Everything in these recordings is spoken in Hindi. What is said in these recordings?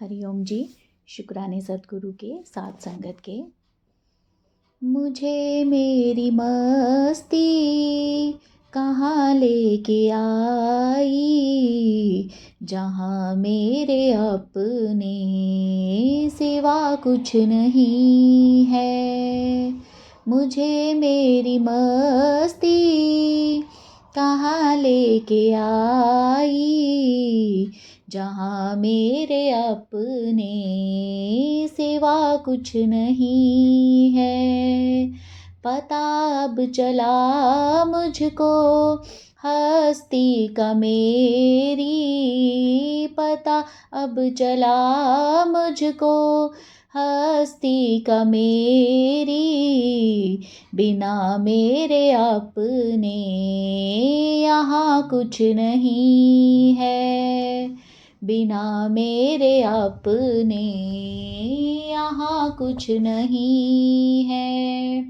हरिओम जी। शुक्राने सतगुरु के साथ संगत के। मुझे मेरी मस्ती कहाँ लेके आई, जहाँ मेरे अपने सिवा कुछ नहीं है। मुझे मेरी मस्ती कहाँ लेके आई, जहाँ मेरे अपने सिवा कुछ नहीं है। पता अब चला मुझको हस्ती का मेरी, पता अब चला मुझको हस्ती का मेरी, बिना मेरे अपने यहाँ कुछ नहीं है। बिना मेरे अपने यहाँ कुछ नहीं है।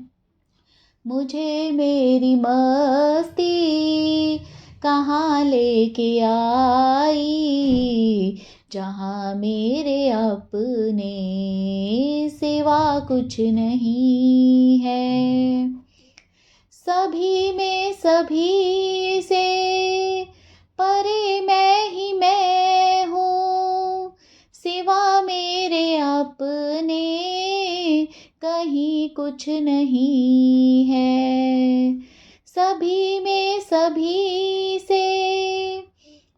मुझे मेरी मस्ती कहाँ लेके आई, जहाँ मेरे अपने सिवा कुछ नहीं है। सभी में सभी से परे मैं ही मैं हूँ, सिवा मेरे अपने कहीं कुछ नहीं है। सभी में सभी से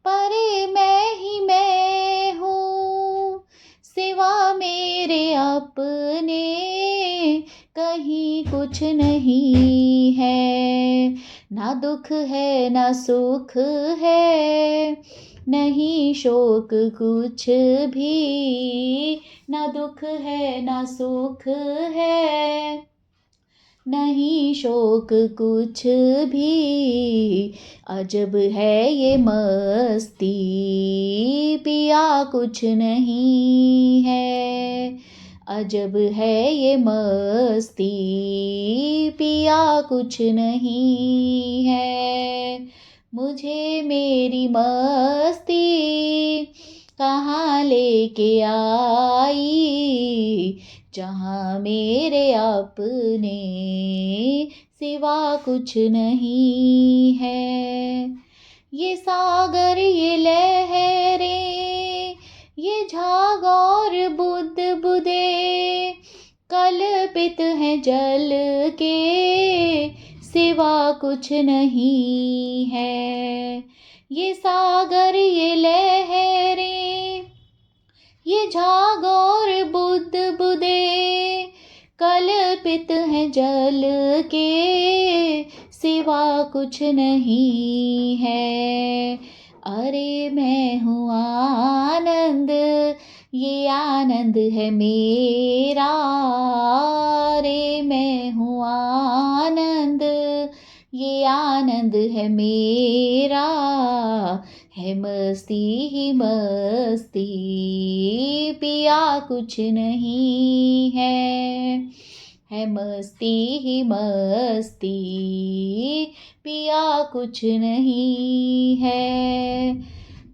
परे मैं ही मैं हूँ, सिवा मेरे अपने कहीं कुछ नहीं है। ना दुख है ना सुख है, नहीं शोक कुछ भी। ना दुख है ना सुख है, नहीं शोक कुछ भी। अजब है ये मस्ती, पिया कुछ नहीं है। अजब है ये मस्ती, पिया कुछ नहीं है। मुझे मेरी मस्ती कहाँ लेके आई, जहाँ मेरे अपने सिवा कुछ नहीं है। ये सागर ये लहरें ये झाग और बुद्ध बुदे, कल्पित हैं जल के सिवा कुछ नहीं है। ये सागर ये लहरें ये झाग और बुद्ध बुदे, कल्पित हैं जल के सिवा कुछ नहीं है। अरे मैं हूँ आनंद, ये आनंद है मेरा। अरे मैं हूँ आनंद, ये आनंद है मेरा। है मस्ती ही मस्ती, पिया कुछ नहीं है मस्ती ही मस्ती, पिया कुछ नहीं है।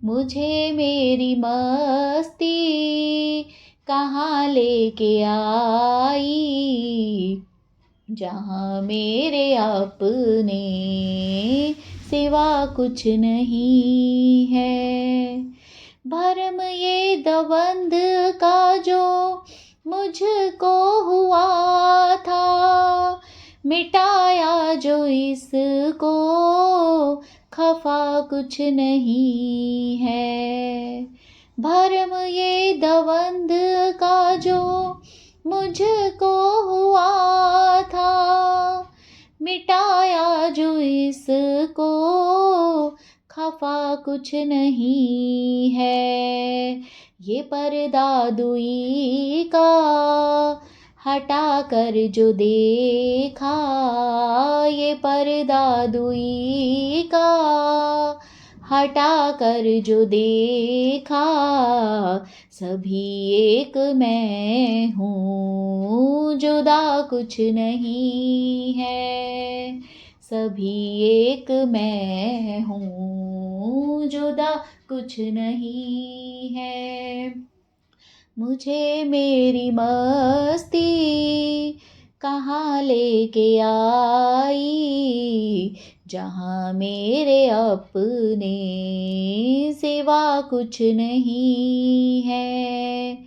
मुझे मेरी मस्ती कहाँ लेके आई, जहाँ मेरे अपने सिवा कुछ नहीं है। भरम ये दबंध का जो मुझको हुआ था, मिटाया जो इसको खफा कुछ नहीं है। भरम ये दबंध का जो मुझको हुआ था, मिटाया जो इसको खफा कुछ नहीं है। ये पर्दा दुई का हटा कर जो देखा, ये पर्दा दुई का हटा कर जो देखा, सभी एक मैं हूँ, जुदा कुछ नहीं है। सभी एक मैं हूँ, जुदा कुछ नहीं है। मुझे मेरी मस्ती कहाँ लेके आई, जहाँ मेरे अपने सिवा कुछ नहीं है।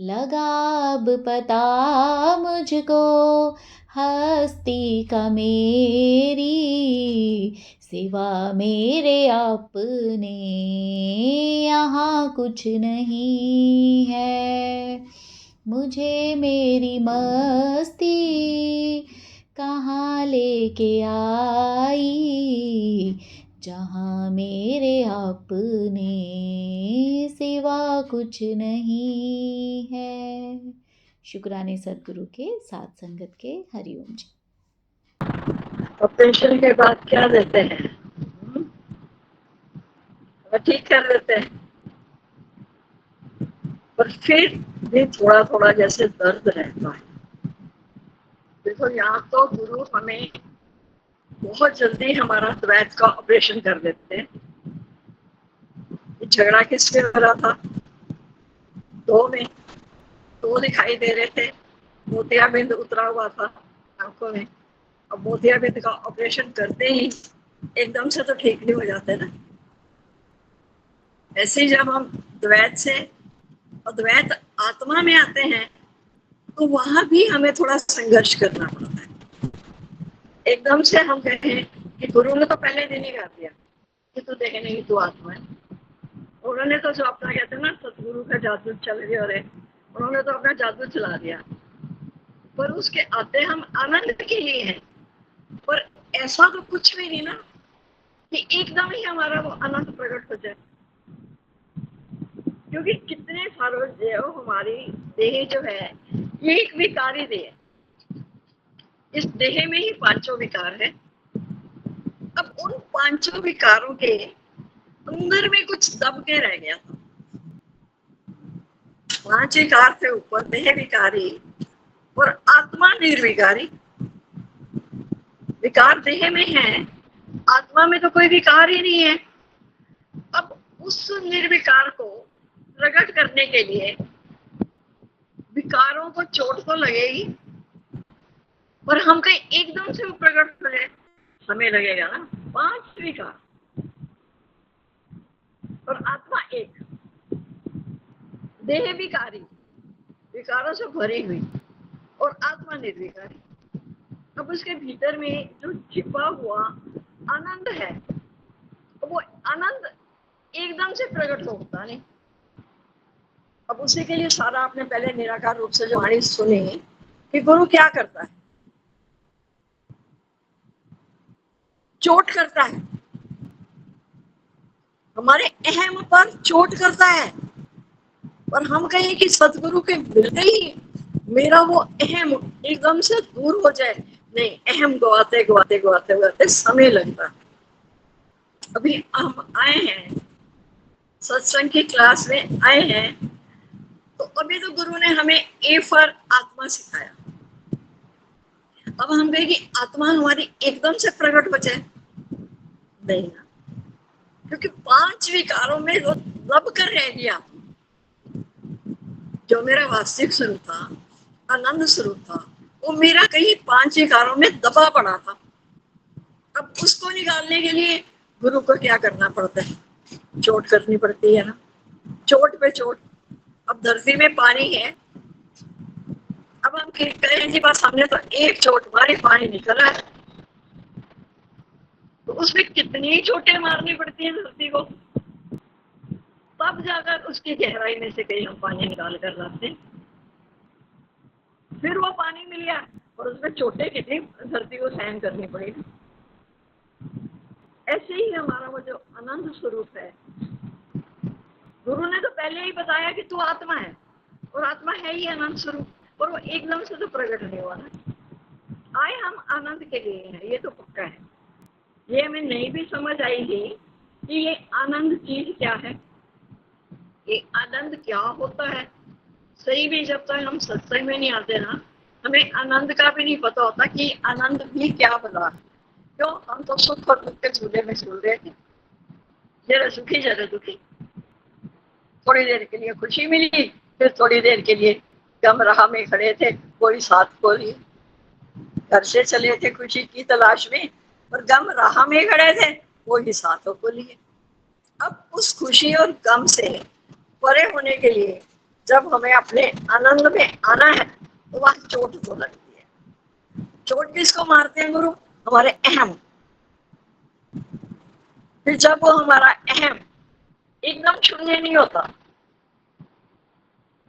लगा अब पता मुझको हस्ती का मेरी, सिवा मेरे अपने यहाँ कुछ नहीं है। मुझे मेरी मस्ती कहाँ लेके आई, जहाँ मेरे अपने सिवा कुछ नहीं है। शुक्राने सद्गुरु के, साथ संगत के। हरिओम जी। ऑपरेशन के बाद क्या देते हैं? ठीक कर देते हैं, पर फिर भी थोड़ा थोड़ा जैसे दर्द रहता है। देखो, यहाँ तो गुरु हमें बहुत जल्दी हमारा द्वैत का ऑपरेशन कर देते हैं। झगड़ा किसमें हो रहा था? दो में, दो दिखाई दे रहे थे, मोतियाबिंद उतरा हुआ था आंखों में। अब मोतियाबिंद का ऑपरेशन करते ही एकदम से तो ठीक नहीं हो जाते ना। ऐसे ही जब हम द्वैत से अद्वैत आत्मा में आते हैं तो वहां भी हमें थोड़ा संघर्ष करना पड़ता है। एकदम से हम कहें कि गुरु ने तो पहले दिन ही कर दिया कि तू देखे नहीं, तू आत्मा है। उन्होंने तो जो अपना कहते हैं ना, सतगुरु का जादू चल गया, और उन्होंने तो अपना जादू चला दिया। पर उसके आते हम आनंद के लिए हैं, पर ऐसा तो कुछ भी नहीं ना कि एकदम ही हमारा वो आनंद प्रकट हो जाए। क्योंकि कितने सालों से हमारी देह जो है ये एक विकारी देह है। इस देह में ही पांचों विकार है। अब उन पांचों विकारों के अंदर में कुछ दब के रह गया था। पांच विकार थे ऊपर, देह विकारी और आत्मा निर्विकारी। विकार देह में है, आत्मा में तो कोई विकार ही नहीं है। अब उस निर्विकार को प्रकट करने के लिए विकारों को चोट तो लगेगी, पर हम कहीं एकदम से वो प्रकट हो जाए, समय लगेगा ना। पांच विकार और आत्मा एक, देह विकारी, विकारों से भरी हुई, और आत्मा निर्विकारी। अब उसके भीतर में जो छिपा हुआ आनंद है, वो आनंद एकदम से प्रकट होता नहीं। अब उसी के लिए सारा आपने पहले निराकार रूप से जो वाणी सुनी कि गुरु क्या करता है, चोट करता है, हमारे अहम पर चोट करता है। पर हम कहें कि सतगुरु के मिलते ही मेरा वो अहम एकदम से दूर हो जाए, नहीं, अहम गवाते गवाते गवाते गवाते समय लगता है। अभी हम आए हैं सत्संग की क्लास में आए हैं, तो अभी तो गुरु ने हमें ए फॉर आत्मा सिखाया। अब हम कहें कि आत्मा हमारी एकदम से प्रकट हो जाए, नहीं ना, क्योंकि पांच विकारों में वो दब कर रह गया। जो मेरा वास्तविक स्वरूप था, आनंद स्वरूप था, वो मेरा कहीं पांच विकारों में दबा पड़ा था। अब उसको निकालने के लिए गुरु को क्या करना पड़ता है? चोट करनी पड़ती है ना, चोट पे चोट। अब धरती में पानी है, अब हम कहें जी बस हमने तो एक चोट मारी, पानी निकला है, तो उसमें कितनी चोटें मारनी पड़ती है धरती को, तब जाकर उसकी गहराई में से कहीं हम पानी निकाल कर लाते। फिर वो पानी मिल गया, और उसमें चोटें कितनी धरती को सहन करनी पड़ेगी। ऐसे ही हमारा वो जो आनंद स्वरूप है, गुरु ने तो पहले ही बताया कि तू आत्मा है, और आत्मा है ही आनंद स्वरूप, और वो एकदम से तो प्रकट नहीं हुआ ना। आए हम आनंद के लिए हैं, ये तो पक्का है। ये हमें नहीं भी समझ आएगी कि ये आनंद चीज क्या है, ये आनंद क्या होता है। सही भी जब तक हम सत्संग में नहीं आते ना, हमें आनंद का भी नहीं पता होता कि आनंद भी क्या बना। क्यों? हम तो सुख और दुख के झूले में झूल रहे थे, जरा सुखी जरा दुखी। थोड़ी देर के लिए खुशी मिली, फिर थोड़ी देर के लिए गम राह में खड़े थे, कोई साथ को लिए। घर से चले थे खुशी की तलाश में, और गम राह में खड़े थे, वो ही साथों को लिए। अब उस खुशी और गम से परे होने के लिए जब हमें अपने आनंद में आना है, तो वहां चोट तो लगती है। चोट किसको मारते हैं गुरु? हमारे अहम। फिर जब वो हमारा अहम एकदम शून्य नहीं होता,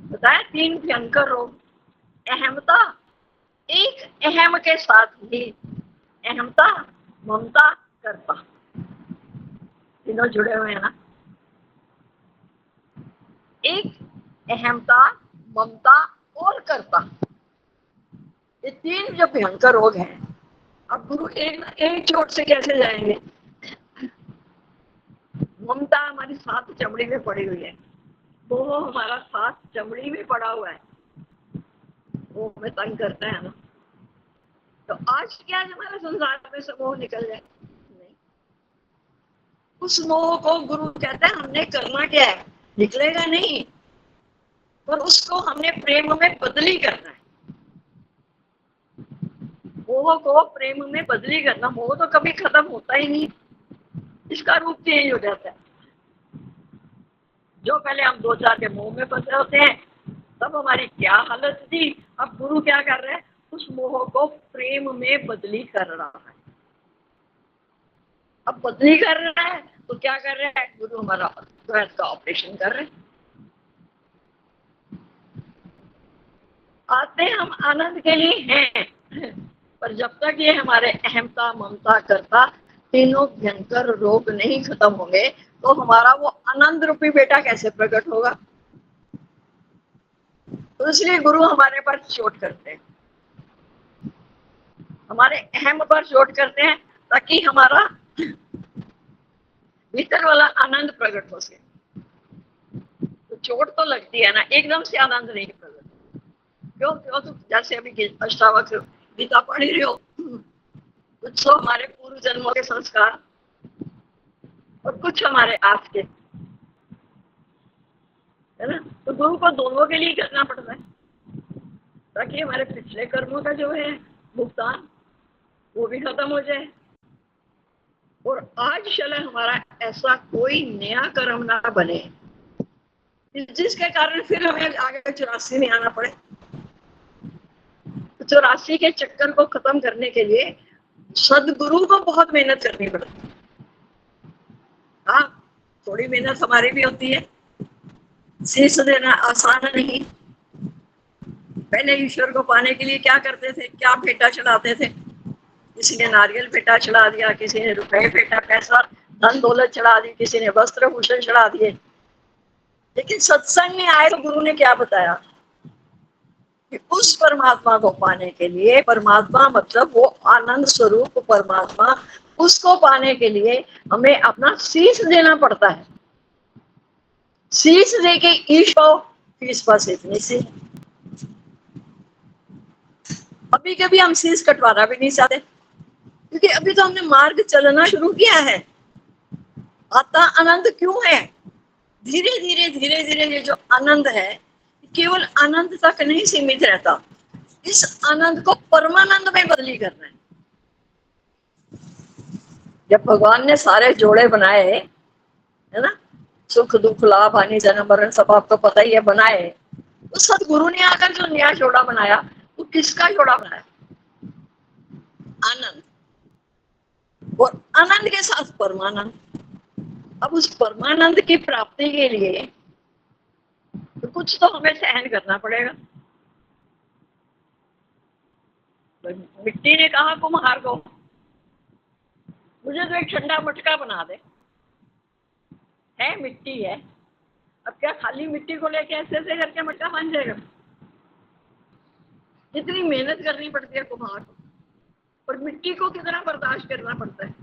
बताया 3 भयंकर रोग। अहमता, एक अहम के साथ ही अहमता, ममता, कर्ता, तीनों जुड़े हुए हैं ना। एक अहमता, ममता और कर्ता, ये 3 जो भयंकर रोग हैं। अब गुरु एक चोट से कैसे जाएंगे? ममता हमारी 7 चमड़ी में पड़ी हुई है, वो हमारा 7 चमड़ी में पड़ा हुआ है, वो हमें तंग करता है ना। तो आज क्या हमारे संसार में से मोह निकल जाए? नहीं। उस मोह को गुरु कहते हैं हमने करना क्या है? निकलेगा नहीं, पर उसको हमने प्रेम में बदली करना है। मोह को प्रेम में बदली करना। मोह तो कभी खत्म होता ही नहीं, इसका रूप चेंज हो जाता है। जो पहले हम 2-4 के मोह में फंसे होते हैं, तब हमारी क्या हालत थी। अब गुरु क्या कर रहे हैं? उस मोह को प्रेम में बदली कर रहा है। अब बदली कर रहा है तो क्या कर रहे हैं? गुरु हमारा द्वैत का ऑपरेशन कर रहे हैं। आते हम आनंद के लिए हैं, पर जब तक ये हमारे अहमता, ममता, कर्ता तीनों भयंकर रोग नहीं खत्म होंगे, तो हमारा वो आनंद रूपी बेटा कैसे प्रकट होगा? तो इसलिए गुरु हमारे पर चोट करते हैं, हमारे अहम पर चोट करते हैं, ताकि हमारा भीतर वाला आनंद प्रकट हो सके। तो चोट तो लगती है ना, एकदम से आनंद नहीं प्रकट। क्यों? क्यों? तो जैसे अभी अष्टावक्र गीता पढ़ रहे हो, कुछ तो हमारे पूर्व जन्मों के संस्कार और कुछ हमारे आज के, है ना। तो गुरु को दोनों के लिए करना पड़ता है, ताकि हमारे पिछले कर्मों का जो है भुगतान वो भी खत्म हो जाए, और आज चले हमारा ऐसा कोई नया कर्म ना बने जिसके कारण फिर हमें आगे 84 में आना पड़े। 84 के चक्कर को खत्म करने के लिए सदगुरु को बहुत मेहनत करनी पड़ती है। हाँ, थोड़ी मेहनत हमारी भी होती है, शीश देना आसान नहीं। पहले ईश्वर को पाने के लिए क्या करते थे? क्या भेंटा चढ़ाते थे? किसी ने नारियल भेंटा चढ़ा दिया, किसी ने रुपए भेंटा, पैसा, धन दौलत चढ़ा दी, किसी ने वस्त्र भूषण चढ़ा दिए। लेकिन सत्संग में आए तो गुरु ने क्या बताया कि उस परमात्मा को पाने के लिए, परमात्मा मतलब वो आनंद स्वरूप परमात्मा, उसको पाने के लिए हमें अपना शीश देना पड़ता है। शीश देके ईश को फीस बस इतनी सी। अभी कभी हम शीश कटवाना भी नहीं चाहते, क्योंकि अभी तो हमने मार्ग चलना शुरू किया है। आता आनंद क्यों है? धीरे धीरे धीरे धीरे ये जो आनंद है, केवल आनंद तक नहीं सीमित रहता, इस आनंद को परमानंद में बदली करना है। जब भगवान ने सारे जोड़े बनाए, है ना, सुख दुख लाभ हानि जन्म मरण सब आपको पता ही है, बनाए, तो सदगुरु ने आकर जो नया जोड़ा बनाया, वो किसका जोड़ा बनाया? आनंद, और आनंद के साथ परमानंद। अब उस परमानंद की प्राप्ति के लिए तो कुछ तो हमें सहन करना पड़ेगा। तो मिट्टी ने कहा कुम्हार को, मुझे तो एक ठंडा मटका बना दे। है मिट्टी है, अब क्या खाली मिट्टी को लेके ऐसे ऐसे करके मटका बन जाएगा? कितनी मेहनत करनी पड़ती है कुम्हार को, और मिट्टी को कितना बर्दाश्त करना पड़ता है।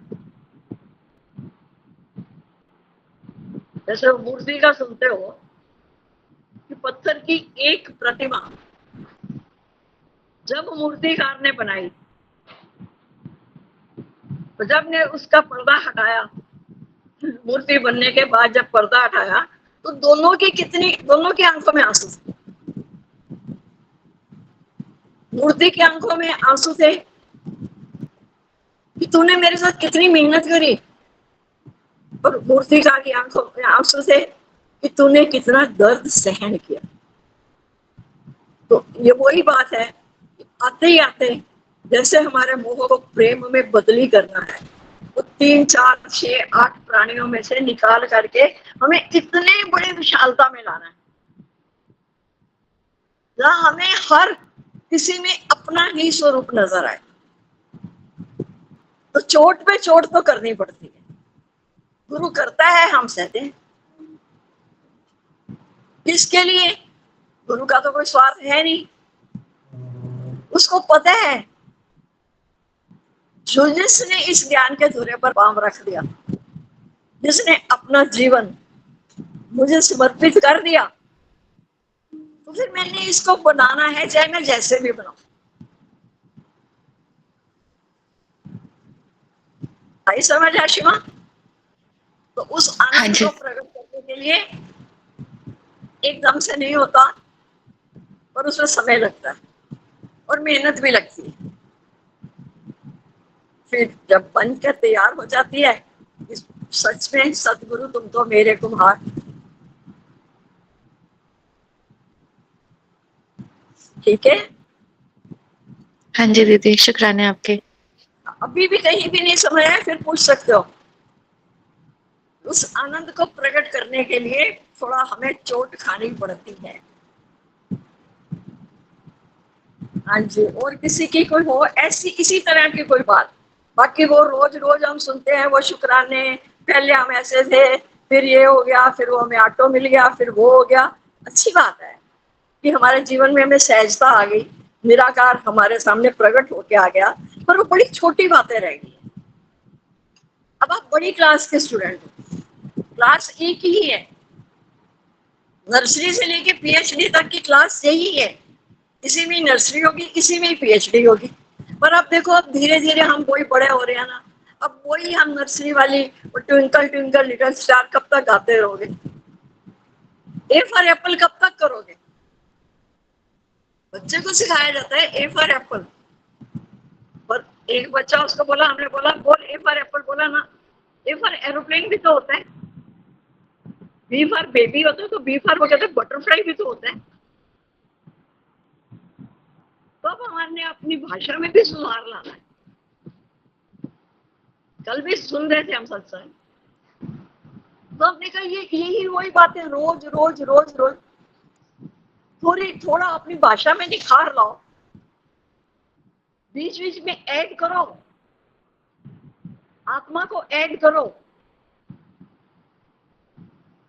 जैसे मूर्ति का सुनते हो कि पत्थर की एक प्रतिमा जब मूर्तिकार ने बनाई, तो जब ने उसका पर्दा हटाया, मूर्ति बनने के बाद जब पर्दा हटाया, तो दोनों की आंखों में आंसू। मूर्ति की आंखों में आंसू थे कि तूने मेरे साथ कितनी मेहनत करी, और मूर्तिकार की आंखों में आंसू थे कि तूने कितना दर्द सहन किया। तो ये वही बात है, आते ही आते जैसे हमारे मोह को प्रेम में बदली करना है, वो 3 4 6 8 प्राणियों में से निकाल करके हमें इतने बड़े विशालता में लाना है जहाँ हमें हर किसी में अपना ही स्वरूप नजर आए। तो चोट पे चोट तो करनी पड़ती है, गुरु करता है, हम सहते हैं। किसके लिए? गुरु का तो कोई स्वार्थ है नहीं, उसको पता है जो जिसने इस ज्ञान के धुरे पर पांव रख दिया, जिसने अपना जीवन मुझे समर्पित कर दिया, तो फिर मैंने इसको बनाना है, चाहे मैं जैसे भी बनाऊं। आई समझ आशिमा? तो उस हाँ आनंद जी। को प्रकट करने के लिए एकदम से नहीं होता, पर उसमें समय लगता है और मेहनत भी लगती है। फिर जब बनकर तैयार हो जाती है, सच में सतगुरु तुम तो मेरे कुम्हार। ठीक है, हाँ जी दीदी, शुक्राने आपके। अभी भी कहीं भी नहीं समझ आया फिर पूछ सकते हो। उस आनंद को प्रकट करने के लिए थोड़ा हमें चोट खानी पड़ती है। हाँ जी, और किसी की कोई हो ऐसी इसी तरह की कोई बात, बाकी वो रोज रोज हम सुनते हैं वो शुक्राने, पहले हम ऐसे थे, फिर ये हो गया, फिर वो हमें ऑटो मिल गया, फिर वो हो गया। अच्छी बात है कि हमारे जीवन में हमें सहजता आ गई, निराकार हमारे सामने प्रकट होके आ गया, पर वो बड़ी छोटी बातें रह गई। अब आप बड़ी क्लास के स्टूडेंट हो, क्लास एक ही है, नर्सरी से लेके पीएचडी तक की क्लास यही है, इसी में नर्सरी होगी, इसी में पीएचडी होगी। पर अब देखो, अब धीरे धीरे हम वही बड़े हो रहे हैं ना, अब वही हम नर्सरी वाली ट्विंकल ट्विंकल लिटिल स्टार कब तक गाते रहोगे? ए फॉर एप्पल कब तक करोगे? बच्चे को सिखाया जाता है ए फॉर एप्पल, पर एक बच्चा उसको बोला, हमने बोला बोल ए फॉर एप्पल, बोला ना। ए फॉर एरोप्लेन भी तो होता है, बी फॉर बेबी होता है, तो बी फॉर वो कहते हैं बटरफ्लाई भी तो होता है। तो अब हमारे अपनी भाषा में भी सुधार लाना है। कल भी सुन रहे थे हम सत्संग, तो हमने कहा ये यही वही बातें रोज रोज रोज रोज थोड़ा अपनी भाषा में निखार लाओ, बीच बीच में ऐड करो, आत्मा को ऐड करो,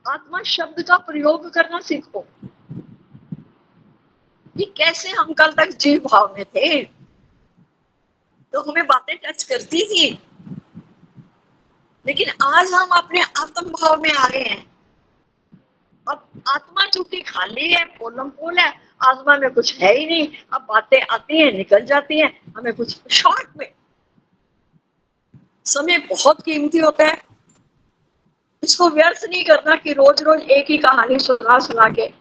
आत्मा शब्द का प्रयोग करना सीखो। कि कैसे हम कल तक जीव भाव में थे तो हमें बातें टच करती थी, लेकिन आज हम अपने आत्म भाव में आ गए हैं। अब आत्मा चूंकि खाली है, पोलम पोल है, आत्मा में कुछ है ही नहीं। अब बातें आती हैं निकल जाती हैं, हमें कुछ शॉर्ट में, समय बहुत कीमती होता है, इसको व्यर्थ नहीं करना कि रोज रोज एक ही कहानी सुना सुना के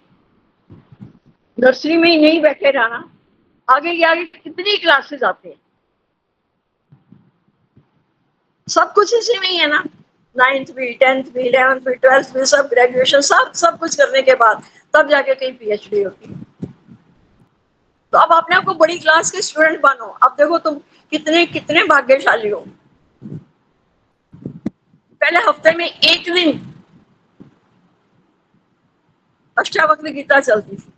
नर्सरी में ही नहीं बैठे रहना। आगे की आगे कितनी क्लासेस आते हैं, सब कुछ इसी में ही है ना, 9th भी 10th भी 11th भी 12th भी, सब ग्रेजुएशन सब कुछ करने के बाद तब जाके कहीं पीएचडी होती है। तो अब अपने आप को बड़ी क्लास के स्टूडेंट बनो। अब देखो तुम कितने कितने भाग्यशाली हो। पहले हफ्ते में एक दिन अष्टावक्र गीता चलती थी,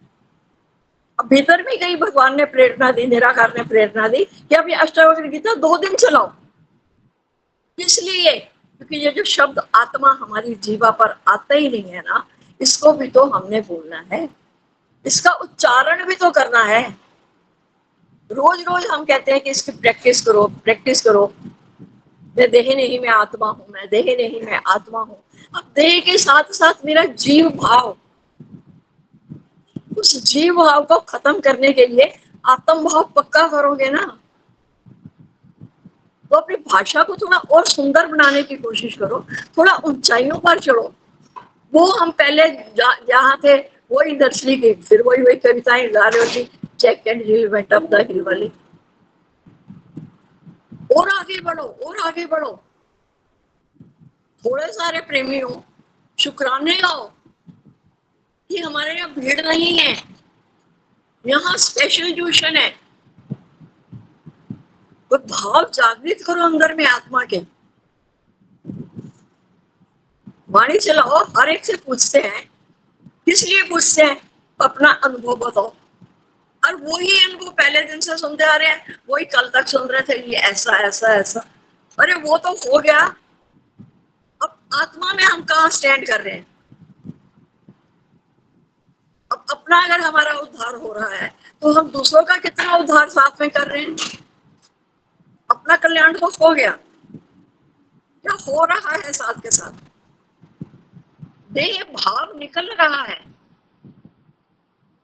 अब भीतर भी कहीं भगवान ने प्रेरणा दी, निराकार ने प्रेरणा दी कि अब ये अष्टावक्र गीता 2 दिन चलाओ। इसलिए क्योंकि ये जो शब्द आत्मा हमारी जीवा पर आता ही नहीं है ना, इसको भी तो हमने बोलना है, इसका उच्चारण भी तो करना है। रोज रोज हम कहते हैं कि इसकी प्रैक्टिस करो, प्रैक्टिस करो। मैं देह नहीं मैं आत्मा हूं, मैं देह नहीं मैं आत्मा हूं। अब देह के साथ साथ मेरा जीव भाव, उस जीव भाव को खत्म करने के लिए आत्म भाव पक्का करोगे ना, तो अपनी भाषा को थोड़ा और सुंदर बनाने की कोशिश करो, थोड़ा ऊंचाइयों पर चढ़ो। वो हम पहले जहाँ थे वही नर्सरी की, फिर वही वही कविताएं गा रहे होती, Jack and Jill went up the hill वाली। और आगे बढ़ो, और आगे बढ़ो, थोड़े सारे प्रेमी हो, शुक्राने गाओ कि हमारे यहाँ भीड़ नहीं है, यहाँ स्पेशल ट्यूशन है। तो भाव जागृत करो अंदर में आत्मा के, वाणी चलाओ। हर एक से पूछते हैं, किस लिए पूछते हैं? अपना अनुभव बताओ। और वही अनुभव पहले दिन से सुनते आ रहे हैं, वही कल तक सुन रहे थे, ये ऐसा ऐसा ऐसा। अरे वो तो हो गया, अब आत्मा में हम कहाँ स्टैंड कर रहे हैं? अब अपना अगर हमारा उद्धार हो रहा है तो हम दूसरों का कितना उद्धार साथ में कर रहे हैं? अपना कल्याण तो हो गया, क्या हो रहा है साथ के साथ? देह भाव निकल रहा है,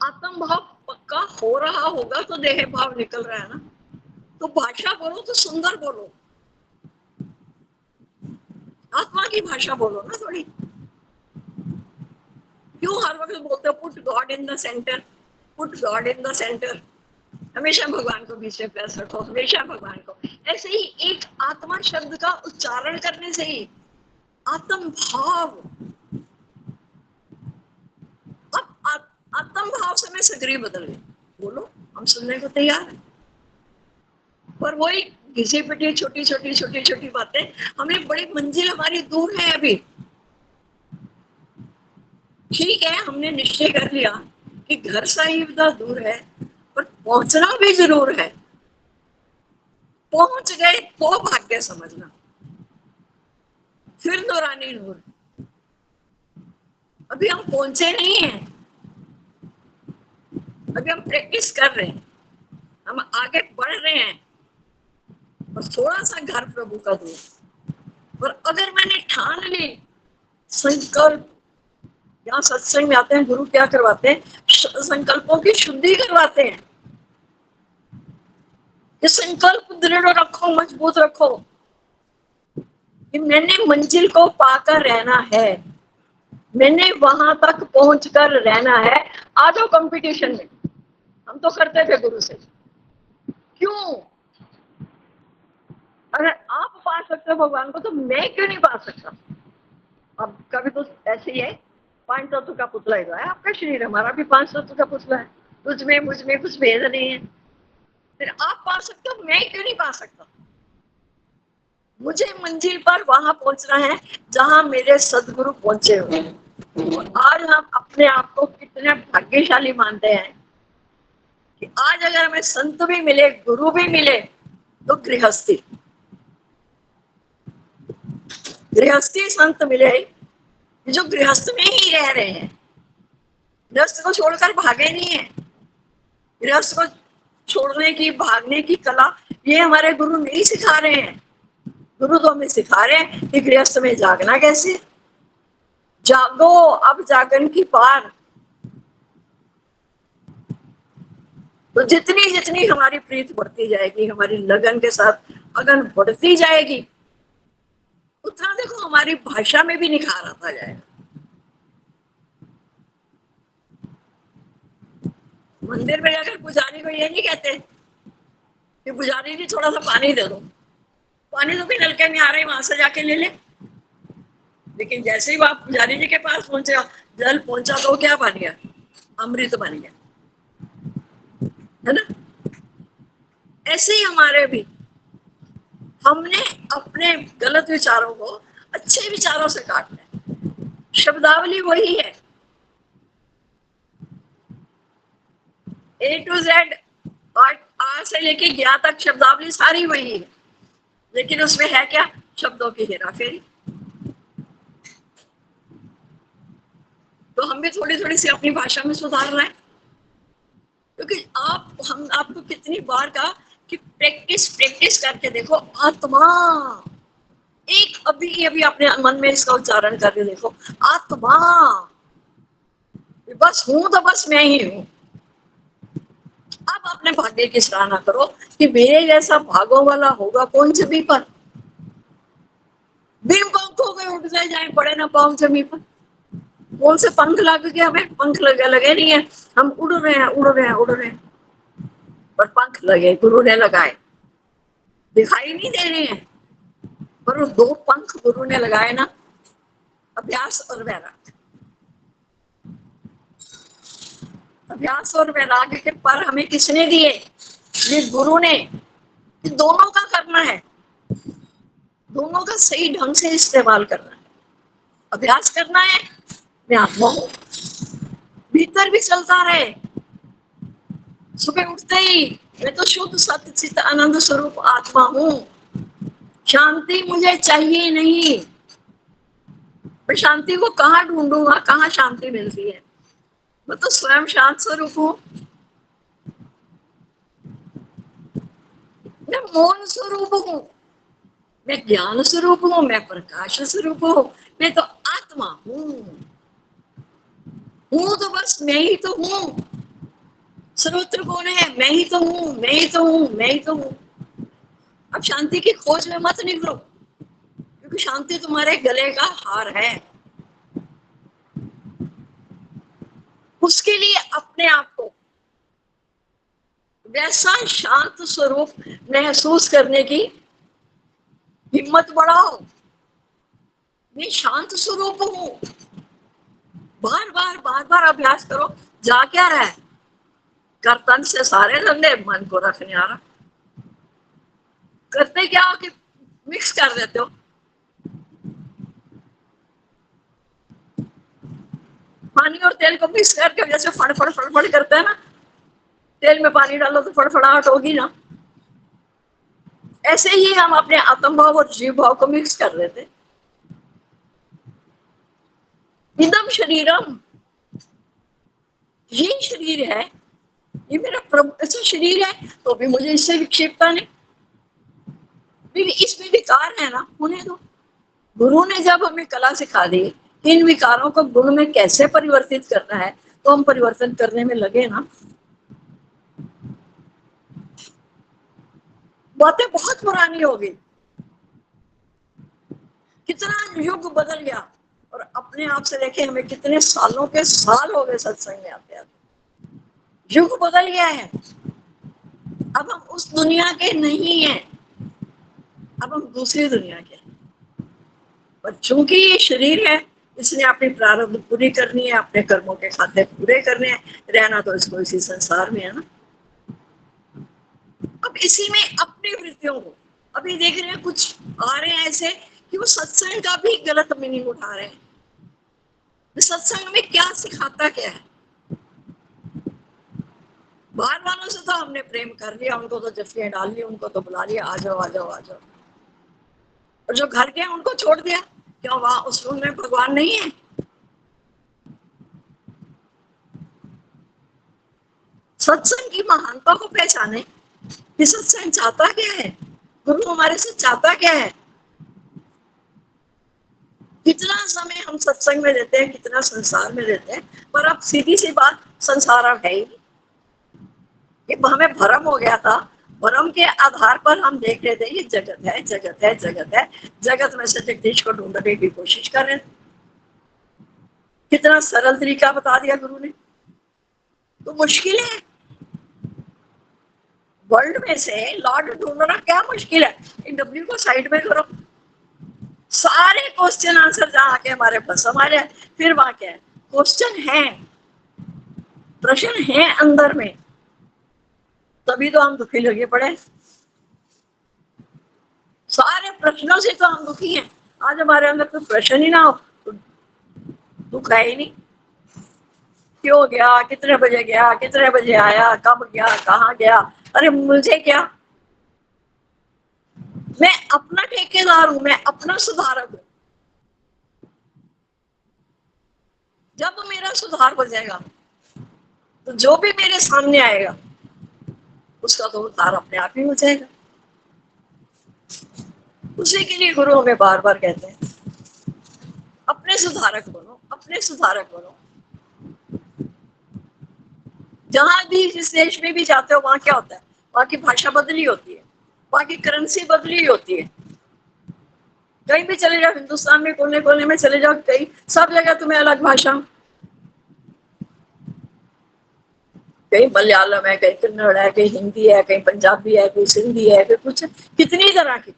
आत्म भाव पक्का हो रहा होगा तो देह भाव निकल रहा है ना। तो भाषा बोलो तो सुंदर बोलो, आत्मा की भाषा बोलो ना थोड़ी। क्यों हर वक्त बोलते हो put God in the centre, put God in the centre? हमेशा भगवान को बीच में प्यास रखो, हमेशा भगवान को। ऐसे ही एक आत्मा शब्द का उच्चारण करने से ही आत्म भाव, अब आत्म भाव से मैं सगरी बदल गई। बोलो, हम सुनने को तैयार है। पर वही घिसी पिटी छोटी छोटी छोटी छोटी बातें, हमें बड़ी मंजिल हमारी दूर है अभी। ठीक है, हमने निश्चय कर लिया कि घर साहिब दा दूर है, पर पहुंचना भी जरूर है। पहुंच गए तो भाग्य समझना, फिर दौरानी नूर। अभी हम पहुंचे नहीं हैं, अभी हम प्रैक्टिस कर रहे हैं, हम आगे बढ़ रहे हैं, और थोड़ा सा घर प्रभु का दूर। और अगर मैंने ठान ली संकल्प, यहाँ सत्संग में आते हैं गुरु क्या करवाते हैं? संकल्पों की शुद्धि करवाते हैं। ये संकल्प दृढ़ रखो, मजबूत रखो कि मैंने मंजिल को पाकर रहना है, मैंने वहां तक पहुंचकर रहना है। आ जाओ कंपटीशन में, हम तो करते थे गुरु से। क्यों? अगर आप पा सकते हो भगवान को तो मैं क्यों नहीं पा सकता? अब कभी तो ऐसे ही है, 5 तत्व का पुतला ही तो है आपका शरीर, हमारा भी 5 तत्व का पुतला है। तुझ में मुझ में कुछ भेद नहीं है, फिर आप पा सकते हो, मैं क्यों नहीं पा सकता? मुझे मंजिल पर वहां पहुंचना है जहां मेरे सदगुरु पहुंचे हुए हैं। और आज हम अपने आप को कितने भाग्यशाली मानते हैं कि आज अगर हमें संत भी मिले, गुरु भी मिले, तो गृहस्थी गृहस्थी संत मिले जो गृहस्थ में ही रह रहे हैं, गृहस्थ को छोड़कर भागे नहीं है। गृहस्थ को छोड़ने की, भागने की कला ये हमारे गुरु नहीं सिखा रहे हैं। गुरु तो हमें सिखा रहे हैं कि गृहस्थ में जागना कैसे। जागो अब जागन की पार। तो जितनी जितनी हमारी प्रीत बढ़ती जाएगी, हमारी लगन के साथ अगन बढ़ती जाएगी, उतना देखो हमारी भाषा में भी निखार आता जाएगा। मंदिर में जाकर पुजारी को ये नहीं कहते कि पुजारी जी थोड़ा सा पानी दे दो, पानी तो भी नलके में आ रहे, वहां से जाके ले ले। लेकिन जैसे ही आप पुजारी जी के पास पहुंचे, जल पहुंचा तो क्या बन गया? अमृत बन गया, है ना? ऐसे ही हमारे भी, हमने अपने गलत विचारों को अच्छे विचारों से काटना है। शब्दावली वही है, A to Z, आ से लेके ज्ञा तक शब्दावली सारी वही है, लेकिन उसमें है क्या? शब्दों की हेराफेरी। तो हम भी थोड़ी थोड़ी सी अपनी भाषा में सुधार रहे हैं, क्योंकि हम आपको कितनी बार कहा कि प्रैक्टिस प्रैक्टिस करके देखो। आत्मा एक अभी अभी अपने मन में इसका उच्चारण करके देखो, आत्मा। बस हूं तो बस मैं ही हूं। अब अपने भाग्य की सराहना करो कि मेरे जैसा भागों वाला होगा कौन जमीन पर। बिन पंख हो गए उठ जाए पड़े ना पाऊं जमीन पर। कौन से पंख लग गए? हमें पंख लगे नहीं है, हम उड़ रहे हैं उड़ रहे हैं उड़ रहे हैं। पर पंख लगे, गुरु ने लगाए, दिखाई नहीं दे रहे हैं, पर वो 2 पंख गुरु ने लगाए ना, अभ्यास और वैराग्य। अभ्यास और वैराग्य के पर हमें किसने दिए? ये गुरु ने। दोनों का करना है, दोनों का सही ढंग से इस्तेमाल करना है। अभ्यास करना है, मैं आत्मा हूं, भीतर भी चलता रहे। सुबह उठते ही मैं तो शुद्ध सत्य चित आनंद स्वरूप आत्मा हूं, शांति मुझे चाहिए नहीं। मैं शांति को कहाँ ढूंढूंगा, कहाँ शांति मिलती है? मैं तो स्वयं शांत स्वरूप हूँ, मैं मौन स्वरूप हूँ, मैं ज्ञान स्वरूप हूँ, मैं प्रकाश स्वरूप हूँ, मैं तो आत्मा हूँ। हूँ तो बस मैं ही तो हूँ। सर्वत्र कौन है? मैं ही तो हूँ, मैं ही तो हूँ, मैं ही तो हूँ। अब शांति की खोज में मत निकलो, क्योंकि शांति तुम्हारे गले का हार है। उसके लिए अपने आप को वैसा शांत स्वरूप महसूस करने की हिम्मत बढ़ाओ। मैं शांत स्वरूप हूँ, बार बार बार बार अभ्यास करो। जा क्या रहा है? कर्तन से सारे धंधे, मन को रखने आ रहा। करते क्या हो कि मिक्स कर देते हो। पानी और तेल को मिक्स करके जैसे फड़फड़ फड़फड़ करते हैं ना, तेल में पानी डालो तो फड़फड़ाहट होगी ना, ऐसे ही हम अपने आत्म भाव और जीव भाव को मिक्स कर देते। इदम शरीरम, ये शरीर है, ये मेरा ऐसा शरीर है, तो भी मुझे इससे विक्षेपता नहीं। इसमें विकार है ना, होने दो। गुरु ने जब हमें कला सिखा दी इन विकारों को गुण में कैसे परिवर्तित करना है, तो हम परिवर्तन करने में लगे ना। बातें बहुत पुरानी हो गई, कितना युग बदल गया, और अपने आप से देखे हमें कितने सालों के साल हो गए सत्संग में आते आते। युग बदल गया है, अब हम उस दुनिया के नहीं हैं, अब हम दूसरी दुनिया के हैं। पर चूंकि ये शरीर है, इसने अपनी प्रारब्ध पूरी करनी है, अपने कर्मों के खाते पूरे करने हैं, रहना तो इसको इसी संसार में है ना। अब इसी में अपनी वृत्तियों को, अभी देख रहे हैं कुछ आ रहे हैं ऐसे कि वो सत्संग का भी गलत मीनिंग उठा रहे हैं। सत्संग में क्या सिखाता क्या है? बाहर वालों से तो हमने प्रेम कर लिया, उनको तो जफ्फियां डाल ली, उनको तो बुला लिया, आ जाओ आ जाओ आ जाओ। और जो घर के उनको छोड़ दिया, क्यों वहां उस रूम में भगवान नहीं है? सत्संग की महानता को पहचाने कि सत्संग चाहता क्या है, गुरु हमारे से चाहता क्या है। कितना समय हम सत्संग में देते हैं, कितना संसार में देते हैं, पर अब सीधी सी बात, संसार अब है ही। ये हमें भ्रम हो गया था, भ्रम के आधार पर हम देख रहे थे ये जगत है जगत है जगत है, जगत में से जगदीश को ढूंढने की कोशिश कर रहे थे। कितना सरल तरीका बता दिया गुरु ने। तो मुश्किल है, वर्ल्ड में से लॉर्ड ढूंढना क्या मुश्किल है? डब्ल्यू को साइड में करो, सारे क्वेश्चन आंसर जहाँ आके हमारे पास हमारे, फिर वहां क्या है? क्वेश्चन है, प्रश्न है अंदर में, तभी तो हम दुखी लगे पड़े। सारे प्रश्नों से तो हम दुखी हैं। आज हमारे अंदर कोई प्रश्न ही ना हो तो दुख है ही नहीं। क्यों गया, कितने बजे गया, कितने बजे आया, कब गया, कहाँ गया, अरे मुझे क्या, मैं अपना ठेकेदार हूं, मैं अपना सुधारक हूं। जब मेरा सुधार हो जाएगा तो जो भी मेरे सामने आएगा उसका तो उद्धार अपने आप ही हो जाएगा। उसी के लिए गुरु हमें बार बार कहते हैं अपने सुधारक बनो, अपने सुधारक बनो। जहां भी जिस देश में भी जाते हो वहां क्या होता है? वहां की भाषा बदली होती है, वहां की करेंसी बदली होती है। कहीं भी चले जाओ, हिंदुस्तान में कोने कोने में चले जाओ, कहीं सब जगह तुम्हें अलग भाषा। कहीं मलयालम है, कहीं कन्नड़ है, कहीं हिंदी है, कहीं पंजाबी है, कहीं सिंधी है, कहीं कुछ, कितनी तरह की।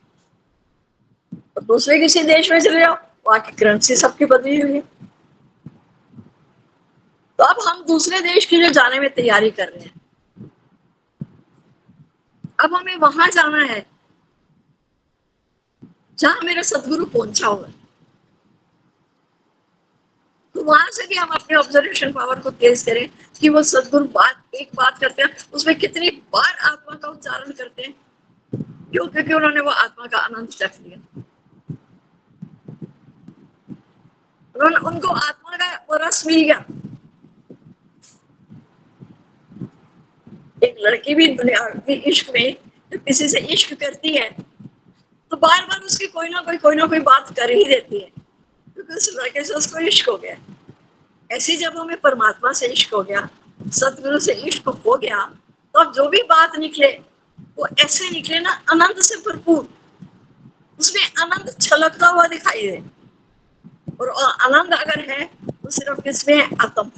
और दूसरे किसी देश में चले जाओ, वहां की करेंसी सबकी बदली हुई है। तो अब हम दूसरे देश के लिए जाने में तैयारी कर रहे हैं। अब हमें वहां जाना है जहां मेरा सदगुरु पहुंचा हुआ है। तो वहां से भी हम अपने ऑब्जर्वेशन पावर को तेज करें कि वो सदगुरु एक बात करते हैं, उसमें कितनी बार आत्मा का उच्चारण करते हैं। क्यों? क्योंकि उन्होंने वो आत्मा का आनंद चख लिया, उनको आत्मा का वो रस मिल गया। एक लड़की भी दुनिया की इश्क में जब किसी से इश्क करती है तो बार बार उसकी कोई ना कोई बात कर ही देती है, क्योंकि उस लड़के से उसको इश्क हो गया। ऐसे जब हमें परमात्मा से इश्क हो गया, सतगुरु से इश्क हो गया, तो अब जो भी बात निकले वो ऐसे निकले ना, आनंद से भरपूर, उसमें आनंद छलकता हुआ दिखाई दे। और आनंद अगर है तो सिर्फ किसमें है? आत्म।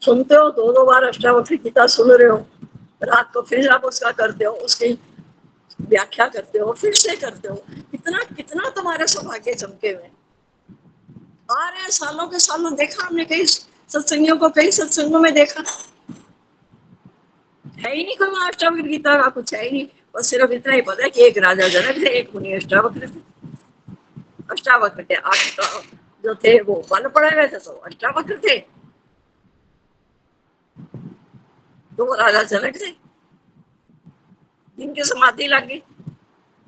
सुनते हो, दो दो बार अष्टावक्र गीता सुन रहे हो, रात को फिर आप उसका करते हो, उसकी व्याख्या करते हो, फिर से करते हो। कितना कितना तुम्हारे सौभाग्य चमके हुए आ रहे हैं। सालों के सालों देखा हमने, कई सत्संगियों को कई सत्संगों में देखा, है ही नहीं कोई वहां अष्टावक्र गीता का, कुछ है ही नहीं। और सिर्फ इतना ही पता है कि एक राजा जनक थे, एक मुनि अष्टावक्र थे। अष्टावक्र थे, आठ जो थे वो बल पड़े हुए थे, तो अष्टावक्र थे। तो वो राजा जनक थे जिनकी समाधि लग गई।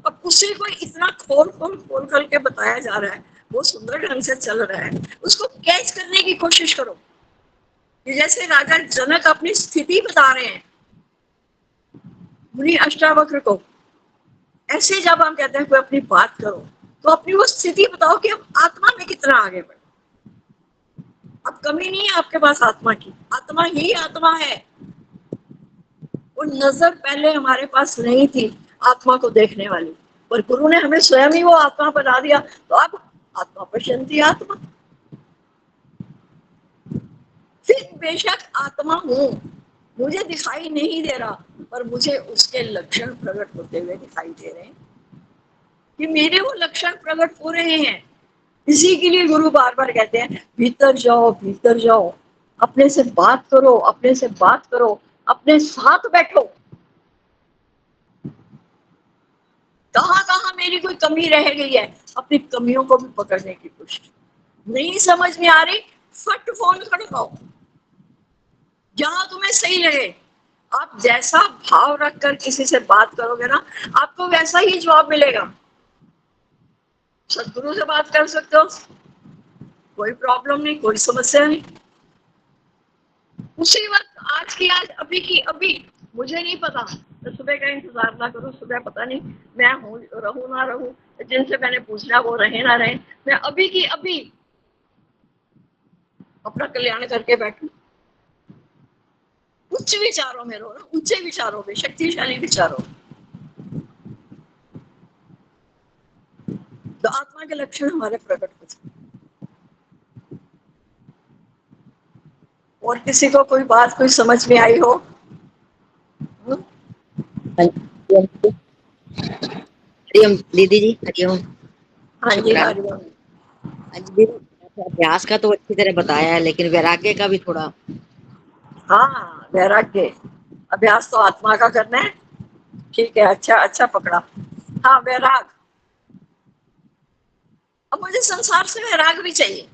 अब उसी को इतना खोल के बताया जा रहा है, वो सुंदर ढंग से चल रहा है, उसको कैच करने की कोशिश करो। कि जैसे राजा जनक अपनी स्थिति बता रहे हैं मुनि अष्टावक्र को, ऐसे जब हम कहते हैं कोई अपनी बात करो, तो अपनी वो स्थिति बताओ कि हम आत्मा में कितना आगे बढ़े। अब कमी नहीं है आपके पास आत्मा की, आत्मा ही आत्मा है। वो नजर पहले हमारे पास नहीं थी आत्मा को देखने वाली, पर गुरु ने हमें स्वयं ही वो आत्मा बना दिया। तो अब आत्मा पश्यंती आत्मा, फिर बेशक आत्मा हूं, मुझे दिखाई नहीं दे रहा, पर मुझे उसके लक्षण प्रकट होते हुए दिखाई दे रहे हैं कि मेरे वो लक्षण प्रकट हो रहे हैं। इसी के लिए गुरु बार बार कहते हैं भीतर जाओ, भीतर जाओ, अपने से बात करो, अपने से बात करो, अपने साथ बैठो। कहाँ कहाँ मेरी कोई कमी रह गई है, अपनी कमियों को भी पकड़ने की कोशिश। नहीं समझ में आ रही, फट फोन खड़काओ, जहां तुम्हें सही लगे। आप जैसा भाव रखकर किसी से बात करोगे ना, आपको वैसा ही जवाब मिलेगा। सदगुरु से बात कर सकते हो, कोई प्रॉब्लम नहीं, कोई समस्या नहीं। उसी वक्त आज की आज, अभी की अभी, मुझे नहीं पता, तो सुबह का इंतजार ना करूं। सुबह पता नहीं मैं हूं, रहूं ना रहूं, जिनसे मैंने पूछना वो रहे ना रहे, मैं अभी की अभी अपना कल्याण करके बैठूं। उच्च विचारों में रहो ना, ऊंचे विचारों में, शक्तिशाली विचारों। तो आत्मा के लक्षण हमारे प्रकट हो जाए। और किसी को कोई बात कोई समझ में आई हो? हरिओम दीदी जी, हरिओम। हाँ जी, शुक्राना। हरिओम। हाँ जी दीदी, अभ्यास का तो अच्छी तरह बताया है, लेकिन वैराग्य का भी थोड़ा। हाँ, वैराग्य अभ्यास तो आत्मा का करना है। ठीक है, अच्छा अच्छा पकड़ा। हाँ, वैराग। अब मुझे संसार से वैराग भी चाहिए।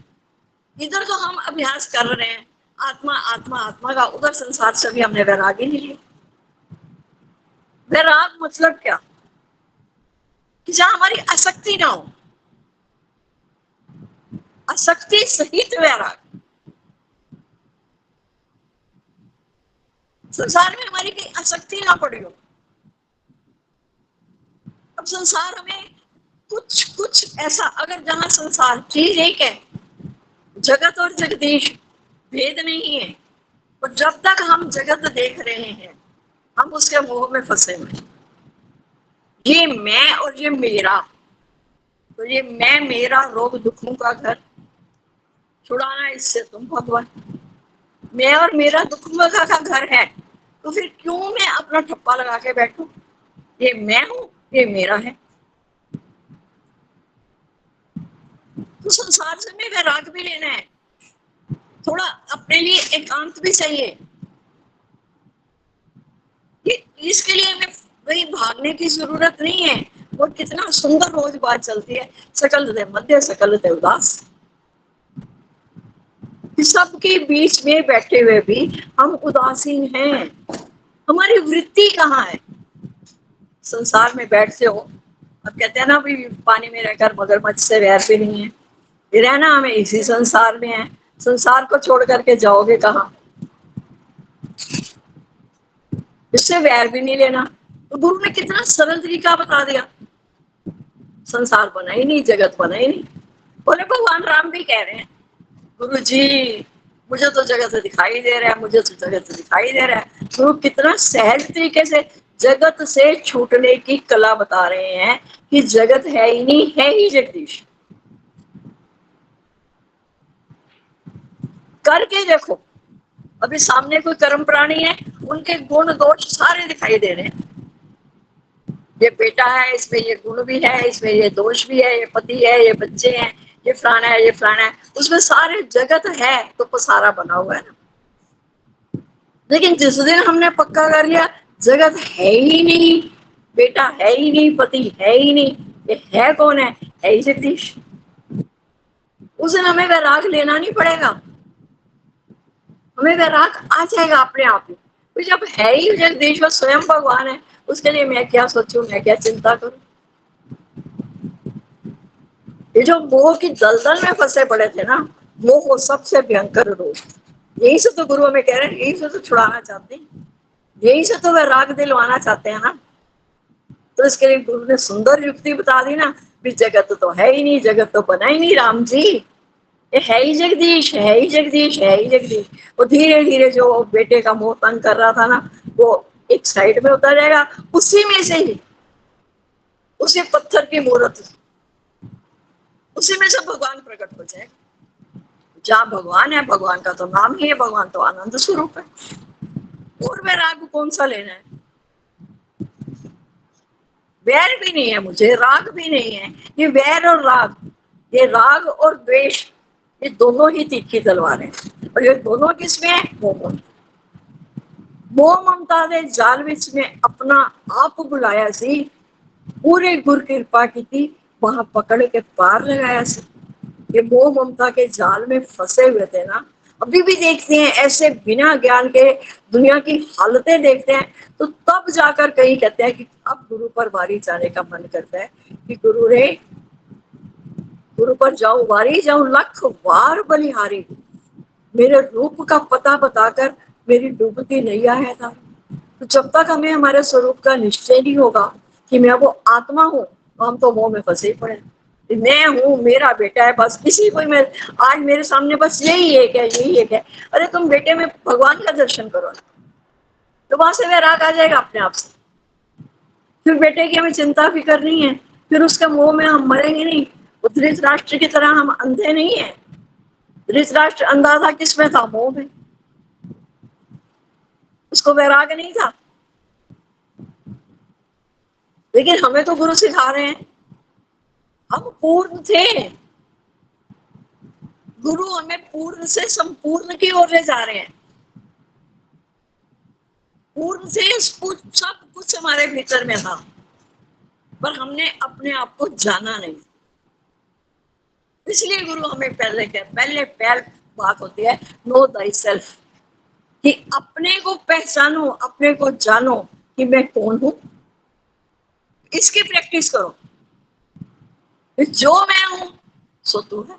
इधर तो हम अभ्यास कर रहे हैं आत्मा आत्मा आत्मा का, उधर संसार से भी हमने वैराग ही नहीं लिया। वैराग मतलब क्या? कि जहां हमारी आसक्ति ना हो, आसक्ति सहित वैराग। संसार में हमारी कहीं आसक्ति ना पड़ी हो। अब संसार हमें कुछ कुछ ऐसा, अगर जहां संसार चीज एक है, जगत और जगदीश भेद नहीं है, और जब तक हम जगत देख रहे हैं हम उसके मोह में फंसे हुए। ये मैं और ये मेरा, तो ये मैं मेरा रोग दुखों का घर, छुड़ाना इससे तुम भगवान। मैं और मेरा दुख का घर है, तो फिर क्यों मैं अपना ठप्पा लगा के बैठूं? ये मैं हूं, ये मेरा है। तो संसार से मैं वैराग भी लेना है, थोड़ा अपने लिए एकांत भी चाहिए। इसके लिए हमें कहीं भागने की जरूरत नहीं है। और कितना सुंदर रोज बात चलती है, सकल हृदय मध्य सकल हृदय उदास। सबके बीच में बैठे हुए भी हम उदासीन हैं। हमारी वृत्ति कहाँ है? संसार में बैठते हो, अब कहते हैं ना भी पानी में रहकर मगरमच्छ से वैर भी नहीं है। रहना हमें इसी संसार में है, संसार को छोड़ करके जाओगे कहाँ? इससे वैर भी नहीं लेना। तो गुरु ने कितना सरल तरीका बता दिया। संसार बना ही नहीं, जगत बना ही नहीं। बोले भगवान राम भी कह रहे हैं, गुरु जी मुझे तो जगत दिखाई दे रहा है, मुझे तो जगत दिखाई दे रहा है। गुरु कितना सहज तरीके से जगत से छूटने की कला बता रहे हैं कि जगत है ही नहीं, है ही जगदीश। करके देखो, अभी सामने कोई कर्म प्राणी है, उनके गुण दोष सारे दिखाई दे रहे हैं। ये बेटा है, इसमें ये गुण भी है, इसमें ये दोष भी है, ये पति है, ये बच्चे हैं, ये फलाना है, ये फलाना है, उसमें सारे जगत है तो सारा बना हुआ है ना। लेकिन जिस दिन हमने पक्का कर लिया जगत है ही नहीं, बेटा है ही नहीं, पति है ही नहीं, ये है कौन है ही जगदीश। उस दिन हमें वैराग लेना नहीं पड़ेगा, हमें वैराग आ जाएगा अपने आप ही। तो जब है ही जगदीश और स्वयं भगवान है, उसके लिए मैं क्या सोचूं, मैं क्या चिंता करूं? ये जो मोह की दलदल में फंसे पड़े थे ना, मोह सबसे भयंकर रोग। यही से तो गुरु हमें कह रहे हैं, यही से तो छुड़ाना चाहते हैं, यही से तो वह राग दिलवाना चाहते हैं ना। तो इसके लिए गुरु ने सुंदर युक्ति बता दी ना, भी जगत तो है ही नहीं, जगत तो बना ही नहीं राम जी, ये है ही जगदीश, है ही जगदीश, है ही जगदीश। वो धीरे धीरे जो बेटे का मोह तंग कर रहा था ना, वो एक साइड में उतर जाएगा। उसी में से ही, उसी पत्थर की मूर्त, उसी में से भगवान प्रकट हो जाएगा। जहाँ भगवान है, भगवान का तो नाम ही है, भगवान तो आनंद स्वरूप है। और वैराग कौन सा लेना है? वैर भी नहीं है मुझे, राग भी नहीं है। ये वैर और राग, ये राग और द्वेष, ये दोनों ही तीखी तलवारें हैं। और ये दोनों किसमें है? मोह। मोह ममता दे जाल विच में अपना आप बुलाया सी, पूरे गुर कृपा की थी, वहां पकड़ के पार लगाया सी। ये मोह ममता के जाल में फंसे हुए थे ना, अभी भी देखते हैं ऐसे बिना ज्ञान के दुनिया की हालतें देखते हैं, तो तब जाकर कहीं कहते हैं कि अब गुरु पर वारी जाने का मन करता है कि गुरु रे, गुरु पर जाऊं वारी, जाऊं लख वार बलिहारी, मेरे रूप का पता बताकर मेरी डूबती नैया है था। तो जब तक हमें हमारे स्वरूप का निश्चय नहीं होगा कि मैं वो आत्मा हूँ, तो हम तो मोह में फंसे ही पड़े। मैं हूँ, मेरा बेटा है, बस इसी को मैं, आज मेरे सामने बस यही एक है, यही एक है। अरे तुम बेटे में भगवान का दर्शन करो ना, तो वहां से वैराग आ जाएगा अपने आप से। फिर बेटे की हमें चिंता फिक्र नहीं है, फिर उसके मोह में हम मरेंगे नहीं। धृतराष्ट्र की तरह हम अंधे नहीं है। धृतराष्ट्र अंधा था, किसमें था? मोह में। उसको वैराग नहीं था। लेकिन हमें तो गुरु सिखा रहे हैं, हम पूर्ण थे, गुरु हमें पूर्ण से संपूर्ण की ओर ले जा रहे हैं। पूर्ण से सब कुछ हमारे भीतर में था, पर हमने अपने आप को जाना नहीं। इसलिए गुरु हमें पहले बात होती है नो दाई सेल्फ, कि अपने को पहचानो, अपने को जानो कि मैं कौन हूं। इसकी प्रैक्टिस करो। जो मैं हूं सो तू है,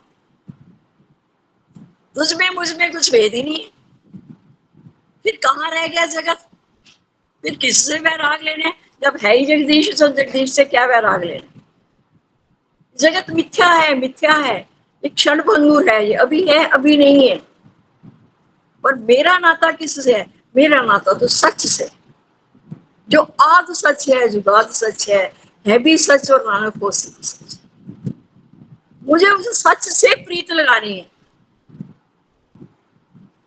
तुझमें मुझमें कुछ भेद ही नहीं है। फिर कहाँ रह गया जगत? फिर किससे वैराग लेने? जब है ही जगदीश, तो जगदीश से क्या वैराग लेने? जगत मिथ्या है, मिथ्या है, ये क्षण भंगुर है, ये अभी है अभी नहीं है। और मेरा नाता किससे है? मेरा नाता तो सच से, जो आद सच है, जुगाद सच है भी सच, और नानक को सच। मुझे उस सच से प्रीत लगानी है।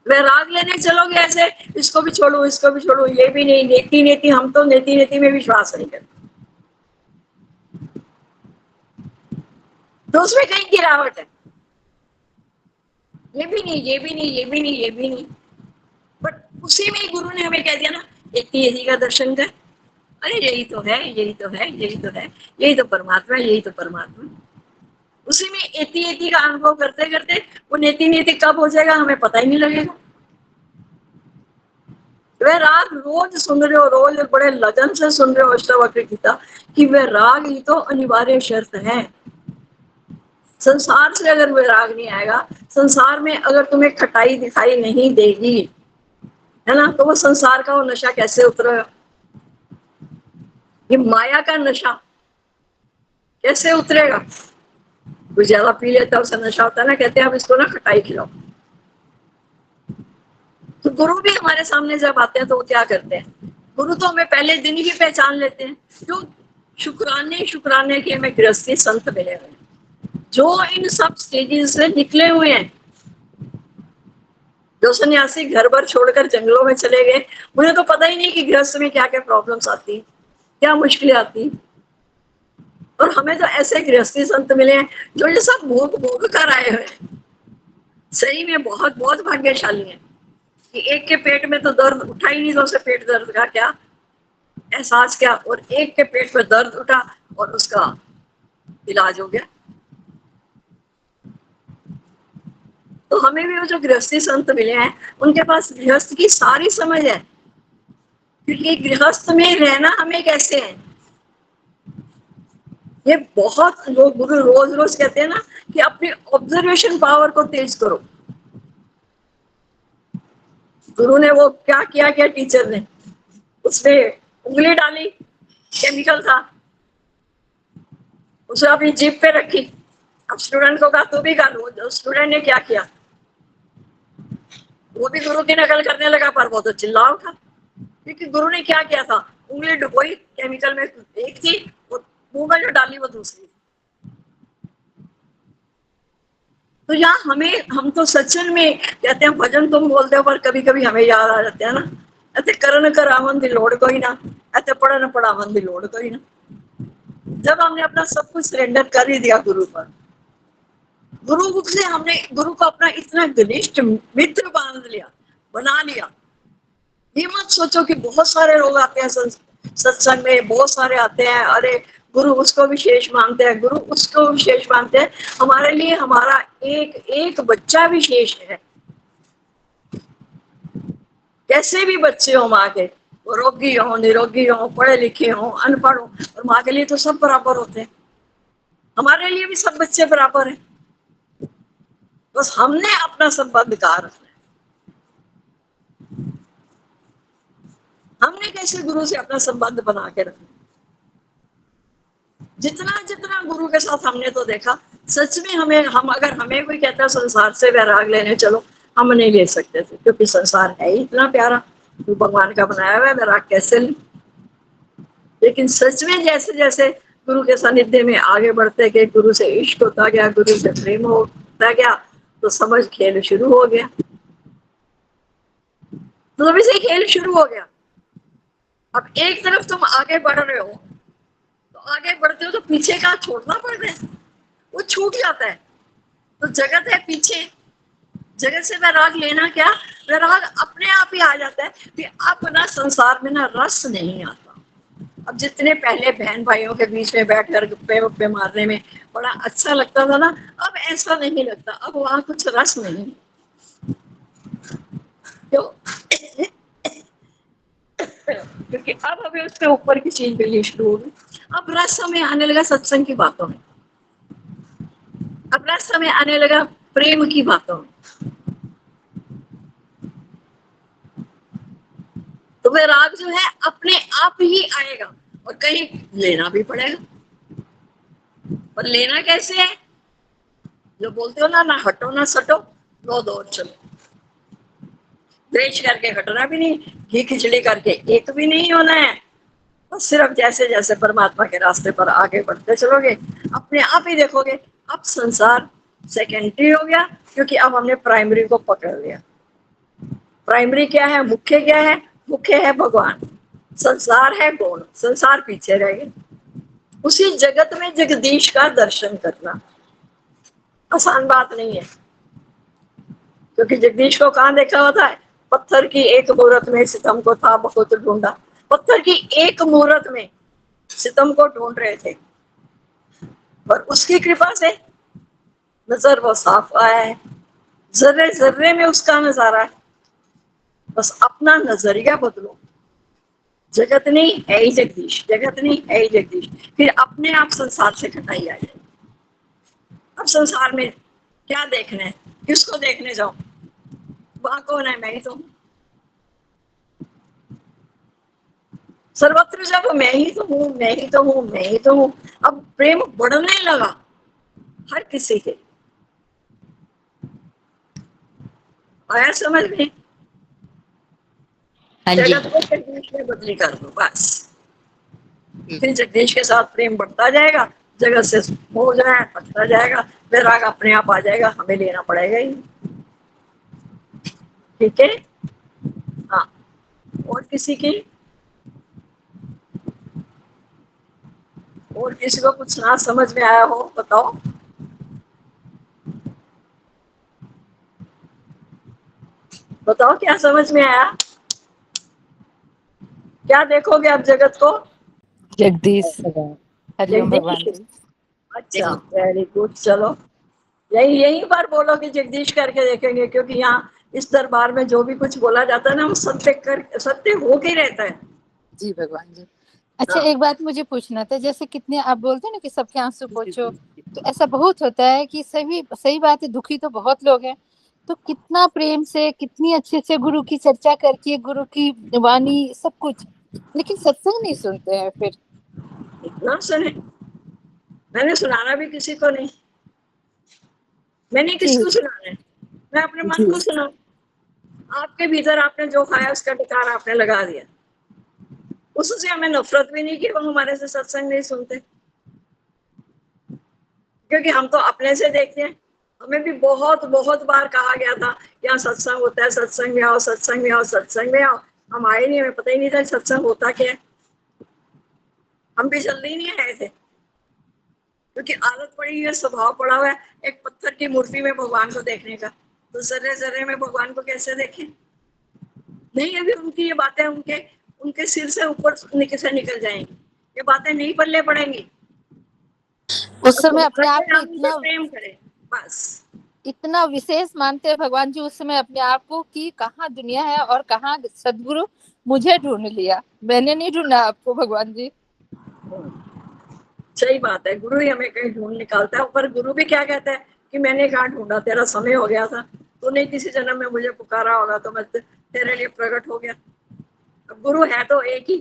वैराग लेने चलोगे ऐसे, इसको भी छोड़ो इसको भी छोड़ो, ये भी नहीं, नेति नेति, हम तो नेति नेति में विश्वास नहीं करते, तो उसमें कहीं गिरावट है। ये भी नहीं, ये भी नहीं, ये भी नहीं, ये भी नहीं, बट उसी में गुरु ने हमें कह दिया ना, एक यही का दर्शन कर, अरे यही तो है, यही तो है, यही तो है, यही तो परमात्मा, यही तो परमात्मा। उसी में एति एति का अनुभव करते करते वो नेति नेति कब हो जाएगा हमें पता ही नहीं लगेगा। वह राग रोज सुन रहे हो, रोज बड़े लगन से सुन रहे हो अष्टावक्र गीता, कि वह राग ही तो अनिवार्य शर्त है। संसार से अगर वैराग नहीं आएगा, संसार में अगर तुम्हें खटाई दिखाई नहीं देगी, है ना, तो वो संसार का वो नशा कैसे उतरेगा? ये माया का नशा कैसे उतरेगा? कुछ ज्यादा पी लेता है उसे नशा होता है ना, कहते हैं अब इसको ना खटाई खिलाओ। तो गुरु भी हमारे सामने जब आते हैं तो वो क्या करते हैं? गुरु तो हमें पहले दिन ही पहचान लेते हैं। क्यों? शुक्राने शुक्राने के हमें गृहस्थी संत मिले हुए हैं जो इन सब स्टेजेस से निकले हुए हैं। जो सन्यासी घर भर छोड़कर जंगलों में चले गए, उन्हें तो पता ही नहीं कि गृहस्थ में क्या क्या प्रॉब्लम्स आती, क्या मुश्किलें आती। और हमें तो ऐसे गृहस्थी संत मिले हैं जो ये सब भोग भोग कर आए हुए हैं। सही में बहुत बहुत भाग्यशाली हैं कि एक के पेट में तो दर्द उठा ही नहीं, तो उसे पेट दर्द का क्या एहसास क्या, और एक के पेट में दर्द उठा और उसका इलाज हो गया। तो हमें भी वो जो गृहस्थी संत मिले हैं उनके पास गृहस्थ की सारी समझ है, क्योंकि गृहस्थ में रहना हमें कैसे है। ये बहुत लोग गुरु रोज रोज कहते हैं ना कि अपनी ऑब्जर्वेशन पावर को तेज करो। गुरु ने वो क्या किया, क्या टीचर ने उसने उंगली डाली, केमिकल था, उसे अपनी जीभ पे रखी। अब स्टूडेंट को कहा तू भी कर, वो स्टूडेंट ने क्या किया, वो भी गुरु की नकल करने लगा, पर वो तो चिल्ला उठा, क्योंकि गुरु ने क्या किया था, उंगली डुबोई केमिकल में, एक थी, वो मुंह में जो डाली वो दूसरी। तो यहाँ हमें, हम तो सचन में कहते हैं भजन तुम बोलते हो, पर कभी कभी हमें याद आ जाते हैं ना, ऐसे करण कर आवन दी लोड़ कोई ना, ऐसे पढ़न पढ़ावन दी लोड़ कोई ना। जब हमने अपना सब कुछ सरेंडर कर ही दिया गुरु पर, गुरु से हमने गुरु को अपना इतना घनिष्ठ मित्र बांध लिया, बना लिया। ये मत सोचो कि बहुत सारे लोग आते हैं सत्संग में, बहुत सारे आते हैं, अरे गुरु उसको विशेष मानते हैं, गुरु उसको विशेष मानते हैं। हमारे लिए हमारा एक एक बच्चा विशेष है। कैसे भी बच्चे हो माँ के, वो रोगी हो, निरोगी हो, पढ़े लिखे हो, अनपढ़ हो, और माँ के लिए तो सब बराबर होते हैं। हमारे लिए भी सब बच्चे बराबर हैं, बस हमने अपना संबंध कहाँ रखना है। हमने कैसे गुरु से अपना संबंध बना के रखना। जितना जितना गुरु के साथ हमने तो देखा, सच में हमें, हम अगर हमें कोई कहता है संसार से वैराग लेने चलो, हम नहीं ले सकते थे, क्योंकि संसार है ही इतना प्यारा, तो भगवान का बनाया हुआ है, वैराग कैसे ले। लेकिन सच में जैसे जैसे गुरु के सानिध्य में आगे बढ़ते गए, गुरु से इश्क होता गया, गुरु से प्रेम होता गया, तो समझ खेल शुरू हो गया। तो तभी से खेल शुरू हो गया। अब एक तरफ तुम आगे बढ़ रहे हो, तो आगे बढ़ते हो तो पीछे का छोड़ना पड़ रहा है, वो छूट जाता है। तो जगत है पीछे, जगत से वैराग लेना क्या, वैराग अपने आप ही आ जाता है। फिर अब ना संसार में ना रस नहीं आता। अब जितने पहले बहन भाइयों के बीच में बैठकर गप्पे वप्पे मारने में बड़ा अच्छा लगता था ना, अब ऐसा नहीं लगता। अब वहां कुछ रस नहीं, क्योंकि अब हमें उसके ऊपर की चीज मिलनी शुरू हो गई। अब रस हमें आने लगा सत्संग की बातों में, अब रस हमें आने लगा प्रेम की बातों में। तो वह राग जो है अपने आप ही आएगा, और कहीं लेना भी पड़ेगा। पर लेना कैसे है? जो बोलते हो ना, ना हटो ना सटो, लो दो चलो। द्वेष करके हटना भी नहीं, घी खिचड़ी करके एक भी नहीं होना है। बस सिर्फ जैसे जैसे परमात्मा के रास्ते पर आगे बढ़ते चलोगे, अपने आप ही देखोगे अब संसार सेकेंडरी हो गया, क्योंकि अब हमने प्राइमरी को पकड़ लिया। प्राइमरी क्या है, मुख्य क्या है? मुख्य है भगवान, संसार है गौण, संसार पीछे रह गए। उसी जगत में जगदीश का दर्शन करना आसान बात नहीं है, क्योंकि जगदीश को कहाँ देखा हुआ था? पत्थर की एक मूरत में सितम को था बहुत ढूंढा। पत्थर की एक मूरत में सितम को ढूंढ रहे थे, और उसकी कृपा से नजर वो साफ आया है। जर्रे जर्रे में उसका नजारा है। बस अपना नजरिया बदलो। जगत नहीं है ही जगदीश, जगत नहीं है ही जगदीश, फिर अपने आप संसार से कटाई आ जाए। अब संसार में क्या देखना है? किसको देखने जाओ? वहां कौन है? मैं ही तो हूँ। सर्वत्र जब मैं ही तो हूँ, मैं ही तो हूँ, मैं ही तो हूँ, अब प्रेम बढ़ने लगा हर किसी के। आया समझ में? हाँ जी। जगत को जगदीश में बदली कर दो बस, फिर जगदीश के साथ प्रेम बढ़ता जाएगा, जगत से हो जाए बढ़ता जाएगा, वैराग अपने आप आ जाएगा, हमें लेना पड़ेगा ही। ठीक है? हाँ। और किसी की, और किसी को कुछ ना समझ में आया हो बताओ। बताओ क्या समझ में आया? क्या देखोगे अब जगत को? जगदीश। हरिओम भगवान जगदीश। जी। अच्छा, वेरी गुड। चलो यही यही बार बोलो कि जगदीश करके देखेंगे, क्योंकि यहाँ इस दरबार में जो भी कुछ बोला जाता है ना, वो सत्य कर, सत्य हो के रहता है। जी भगवान जी। अच्छा, हाँ। एक बात मुझे पूछना था, जैसे कितने आप बोलते हैं ना कि सबके आंसू पोंछो, तो ऐसा बहुत होता है कि सही सही बात है, दुखी तो बहुत लोग हैं, तो कितना प्रेम से कितनी अच्छे से गुरु की चर्चा करके, गुरु की वाणी सब कुछ, लेकिन सत्संग नहीं सुनते हैं फिर। इतना सुने, मैंने सुनाना भी किसी को नहीं। मैंने जी किसको सुनाना है? मैं अपने मन जी को सुनाऊं। आपके भीतर आपने जो खाया उसका टिकार आपने लगा दिया। उससे हमें नफरत भी नहीं कि वो हमारे से सत्संग नहीं सुनते, क्योंकि हम तो अपने से देखते हैं। हमें भी बहुत बहुत बार कहा गया था यहाँ सत्संग होता है, सत्संग में आओ, सत्संग में आओ, सत्संग में आओ। हम आए नहीं, हमें पता ही नहीं था सत्संग होता क्या है। हम भी जल्दी नहीं आए थे, क्योंकि आदत पड़ी हुई है, स्वभाव पड़ा हुआ है एक पत्थर की मूर्ति में भगवान को देखने का। तो जर्रे जर्रे में भगवान को कैसे देखें? नहीं, अभी उनकी ये बातें उनके उनके सिर से ऊपर से निकल जाएंगी, ये बातें नहीं पल्ले पड़ेंगी। उस अब समय तुम्हारा अपने आप क्या, को हम उनसे इतना प्रेम करें बस। इतना विशेष मानते हैं भगवान जी उस समय अपने आप को, कि कहाँ दुनिया है और कहाँ सदगुरु मुझे ढूंढ लिया, मैंने नहीं ढूंढा आपको भगवान जी। सही बात है, गुरु ही हमें कहीं ढूंढ निकालता है। पर गुरु भी क्या कहता है कि मैंने कहाँ ढूंढा, तेरा समय हो गया था, तूने किसी जन्म में मुझे पुकारा होगा तो मैं तेरे लिए प्रकट हो गया। अब गुरु है तो एक ही,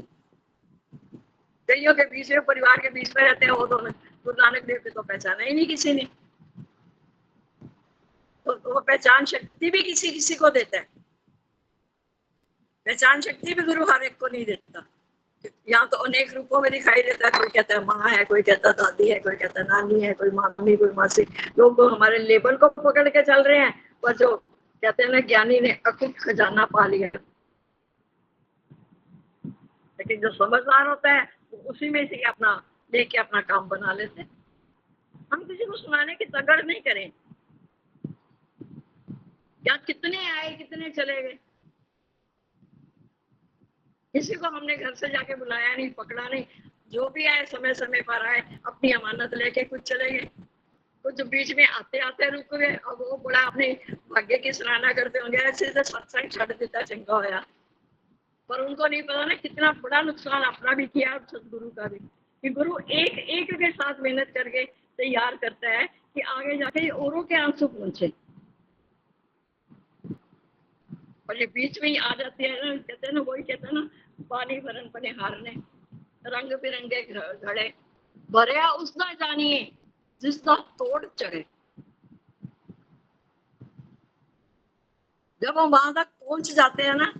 कईयों के बीच में, परिवार के बीच में रहते हैं वो दोनों। गुरु नानक देव की तो पहचाना ही नहीं किसी ने। तो वो पहचान शक्ति भी किसी किसी को देता है, पहचान शक्ति भी गुरु हर एक को नहीं देता। यहाँ तो अनेक रूपों में दिखाई देता है। कोई कहता है माँ है, कोई कहता है दादी है, कोई कहता है नानी है, कोई मामी, कोई मासी। लोग तो हमारे लेबल को पकड़ के चल रहे हैं, पर जो कहते हैं ना, ज्ञानी ने अकुट खजाना पा लिया। लेकिन जो समझदार होता है वो उसी में से अपना लेके अपना काम बना लेते हैं। हम किसी को सुनाने की तगड़ नहीं करें। क्या कितने आए कितने चले गए, किसी को हमने घर से जाके बुलाया नहीं, पकड़ा नहीं। जो भी आए समय समय पर आए, अपनी अमानत लेके कुछ चले गए, कुछ बीच में आते आते रुक गए। अब वो बड़ा अपने भाग्य की सराहना करते होंगे, ऐसे तो सत्संग छड़ देता चंगा होया। पर उनको नहीं पता ना कितना बड़ा नुकसान अपना भी किया और सदगुरु का भी। कि गुरु एक एक के साथ मेहनत करके तैयार करता है कि आगे जाके औरों के आंसू पहुंचे। और ये बीच में ही आ जाती है ना, कहते हैं ना, वही कहते हैं ना, पानी भरन पने हारने, रंग बिरंगे घड़े भरया उसना जानिए जिसका तोड़ चढ़े। जब हम वहां तक पहुंच जाते हैं ना,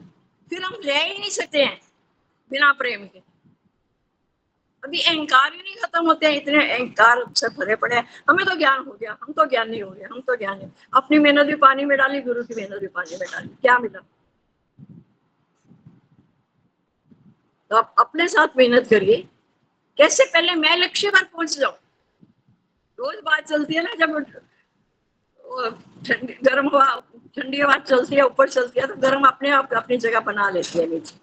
फिर हम रह ही नहीं सकते हैं बिना प्रेम के। अभी अहंकार ही नहीं खत्म होते हैं, इतने अहंकार से भरे पड़े हैं। हमें तो ज्ञान हो गया, हम तो ज्ञानी हो गए, हम तो ज्ञानी। अपनी मेहनत भी पानी में डाली, गुरु की मेहनत भी पानी में डाली, क्या मिला? तो आप अपने साथ मेहनत करिए, कैसे पहले मैं लक्ष्य पर पहुंच जाऊं। रोज बात चलती है ना, जब ठंडी गर्म हवा, ठंडी हवा चलती है ऊपर चलती है, तो गर्म अपने आप अपनी जगह बना लेती है नीचे।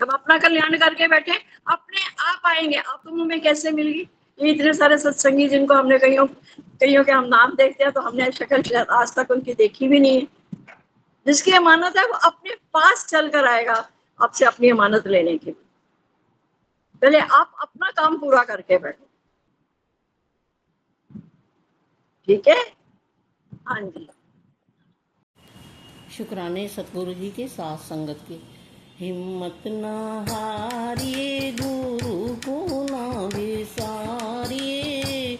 जब अपना कल्याण करके बैठे, अपने आप आएंगे। आप तो मुंह में कैसे मिलेगी? ये इतने सारे सत्संगी जिनको हमने कईयों के हम नाम देखते हैं, तो हमने शक्ल शायद आज तक उनकी देखी भी नहीं है। जिसकी अमानत है वो अपने पास चल कर आएगा आपसे अपनी अमानत लेने के लिए। पहले आप अपना काम पूरा करके बैठो, ठीक है? हाँ जी। शुक्राने सतगुरु जी के साथ संगत के। हिम्मत ना हारिए, गुरु को ना बिसारिए,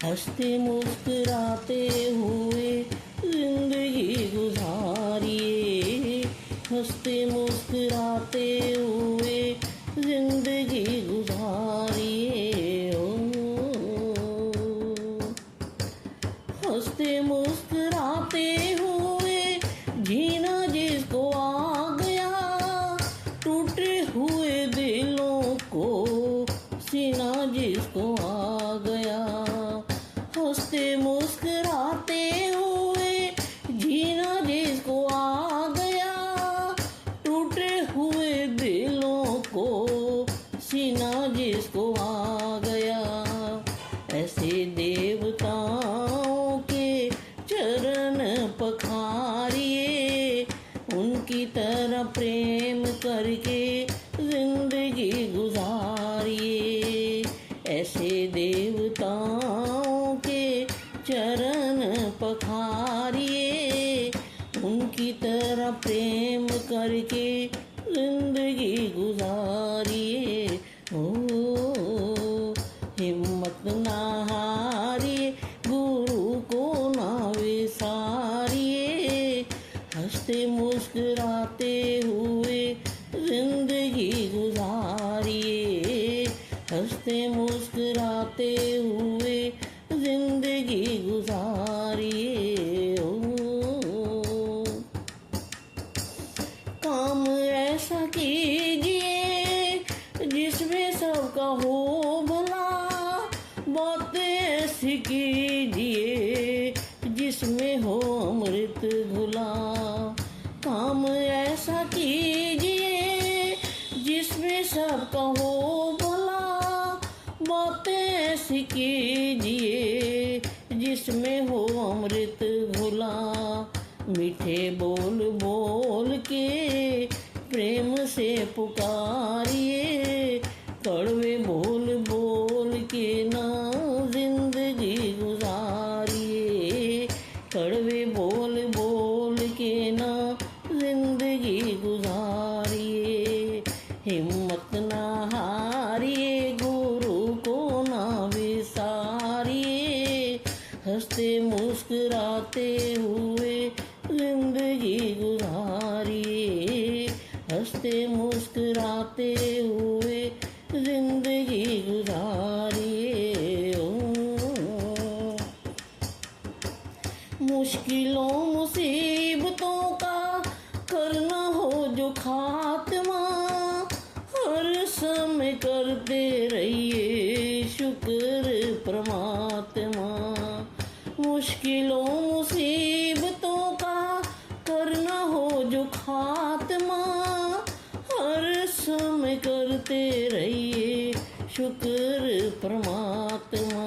हंसते मुस्कुराते हुए जिंदगी गुजारिए, हंसते मुस्कुराते हुए जिंदगी गुजारिए। ओ हंसते मुस्कुराते हुए जीना जिसको आ गया, टूटे हुए दिलों को सीना जिसको आ गया। हंसते मुस्कुराते हुए जीना जिसको आ गया, टूटे हुए दिलों को सीना जिसको आ गया। ऐसे देवताओं के चरण पखारिए, उनकी तरह प्रेम करके जिंदगी गुजारिए। ऐसे देवताओं के चरण पखारिए, उनकी तरह प्रेम करके जिंदगी गुजारिए। ओ हिम्मत ना हारिए, गुरु को ना विसारिए, हंसते मुस्कुराते हुए जिंदगी गुजारिए, हंसते मुस्कुराते हुए जिंदगी गुजारिए। ओ काम ऐसा कीजिए जिसमें सबका हो भला, बातें ऐसी कीजिए जिसमें हो अमृत घुला। काम ऐसा कीजिए जिसमें सबका हो भला, बातें ऐसी कीजिए जिसमें हो अमृत घुला। मीठे बोल बोल के प्रेम से पुकारिए, कड़वे बोल बोल के ना जिंदगी गुजारिए, कड़वे बोल बोल के ना जिंदगी गुजारिए। हिम्मत ना हारिए, गुरु को ना विसारिए, हंसते मुस्कुराते हुए जिंदगी गुजारिए, हंसते मुस्कुराते हुए जिंदगी गुजारिए। ओ मुश्किलों मुसीबतों का करना हो जो खात्मा, हर समय करते रहिए शुक्र परमात्मा। मुश्किलों मुसीबतों का करना हो जो खात्मा, हर समय करते रहिए शुक्र परमात्मा।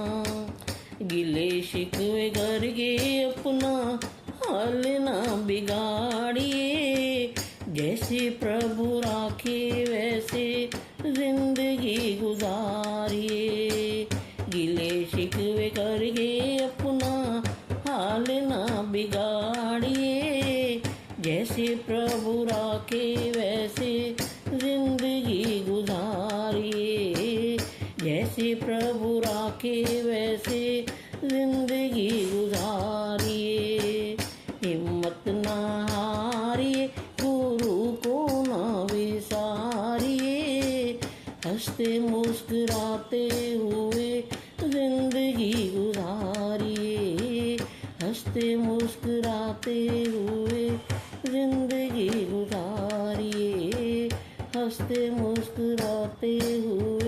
गिले शिकवे करके अपना हाल ना बिगाड़िए, जैसे प्रभु राखे वैसे जिंदगी गुजारिए। गिले शिकवे करके अपना हाल ना बिगाड़िए, जैसे प्रभु राखे वैसे जिंदगी गुजारिए, जैसे प्रभु राखे वैसे जिंदगी गुजारिए। हिम्मत ना हारिए, गुरु को ना विसारिए, हंसते मुस्कुराते हुए जिंदगी गुजारिए, हंसते मुस्कुराते हुए जिंदगी गुजारिए। हंसते मुस्कुराते हुए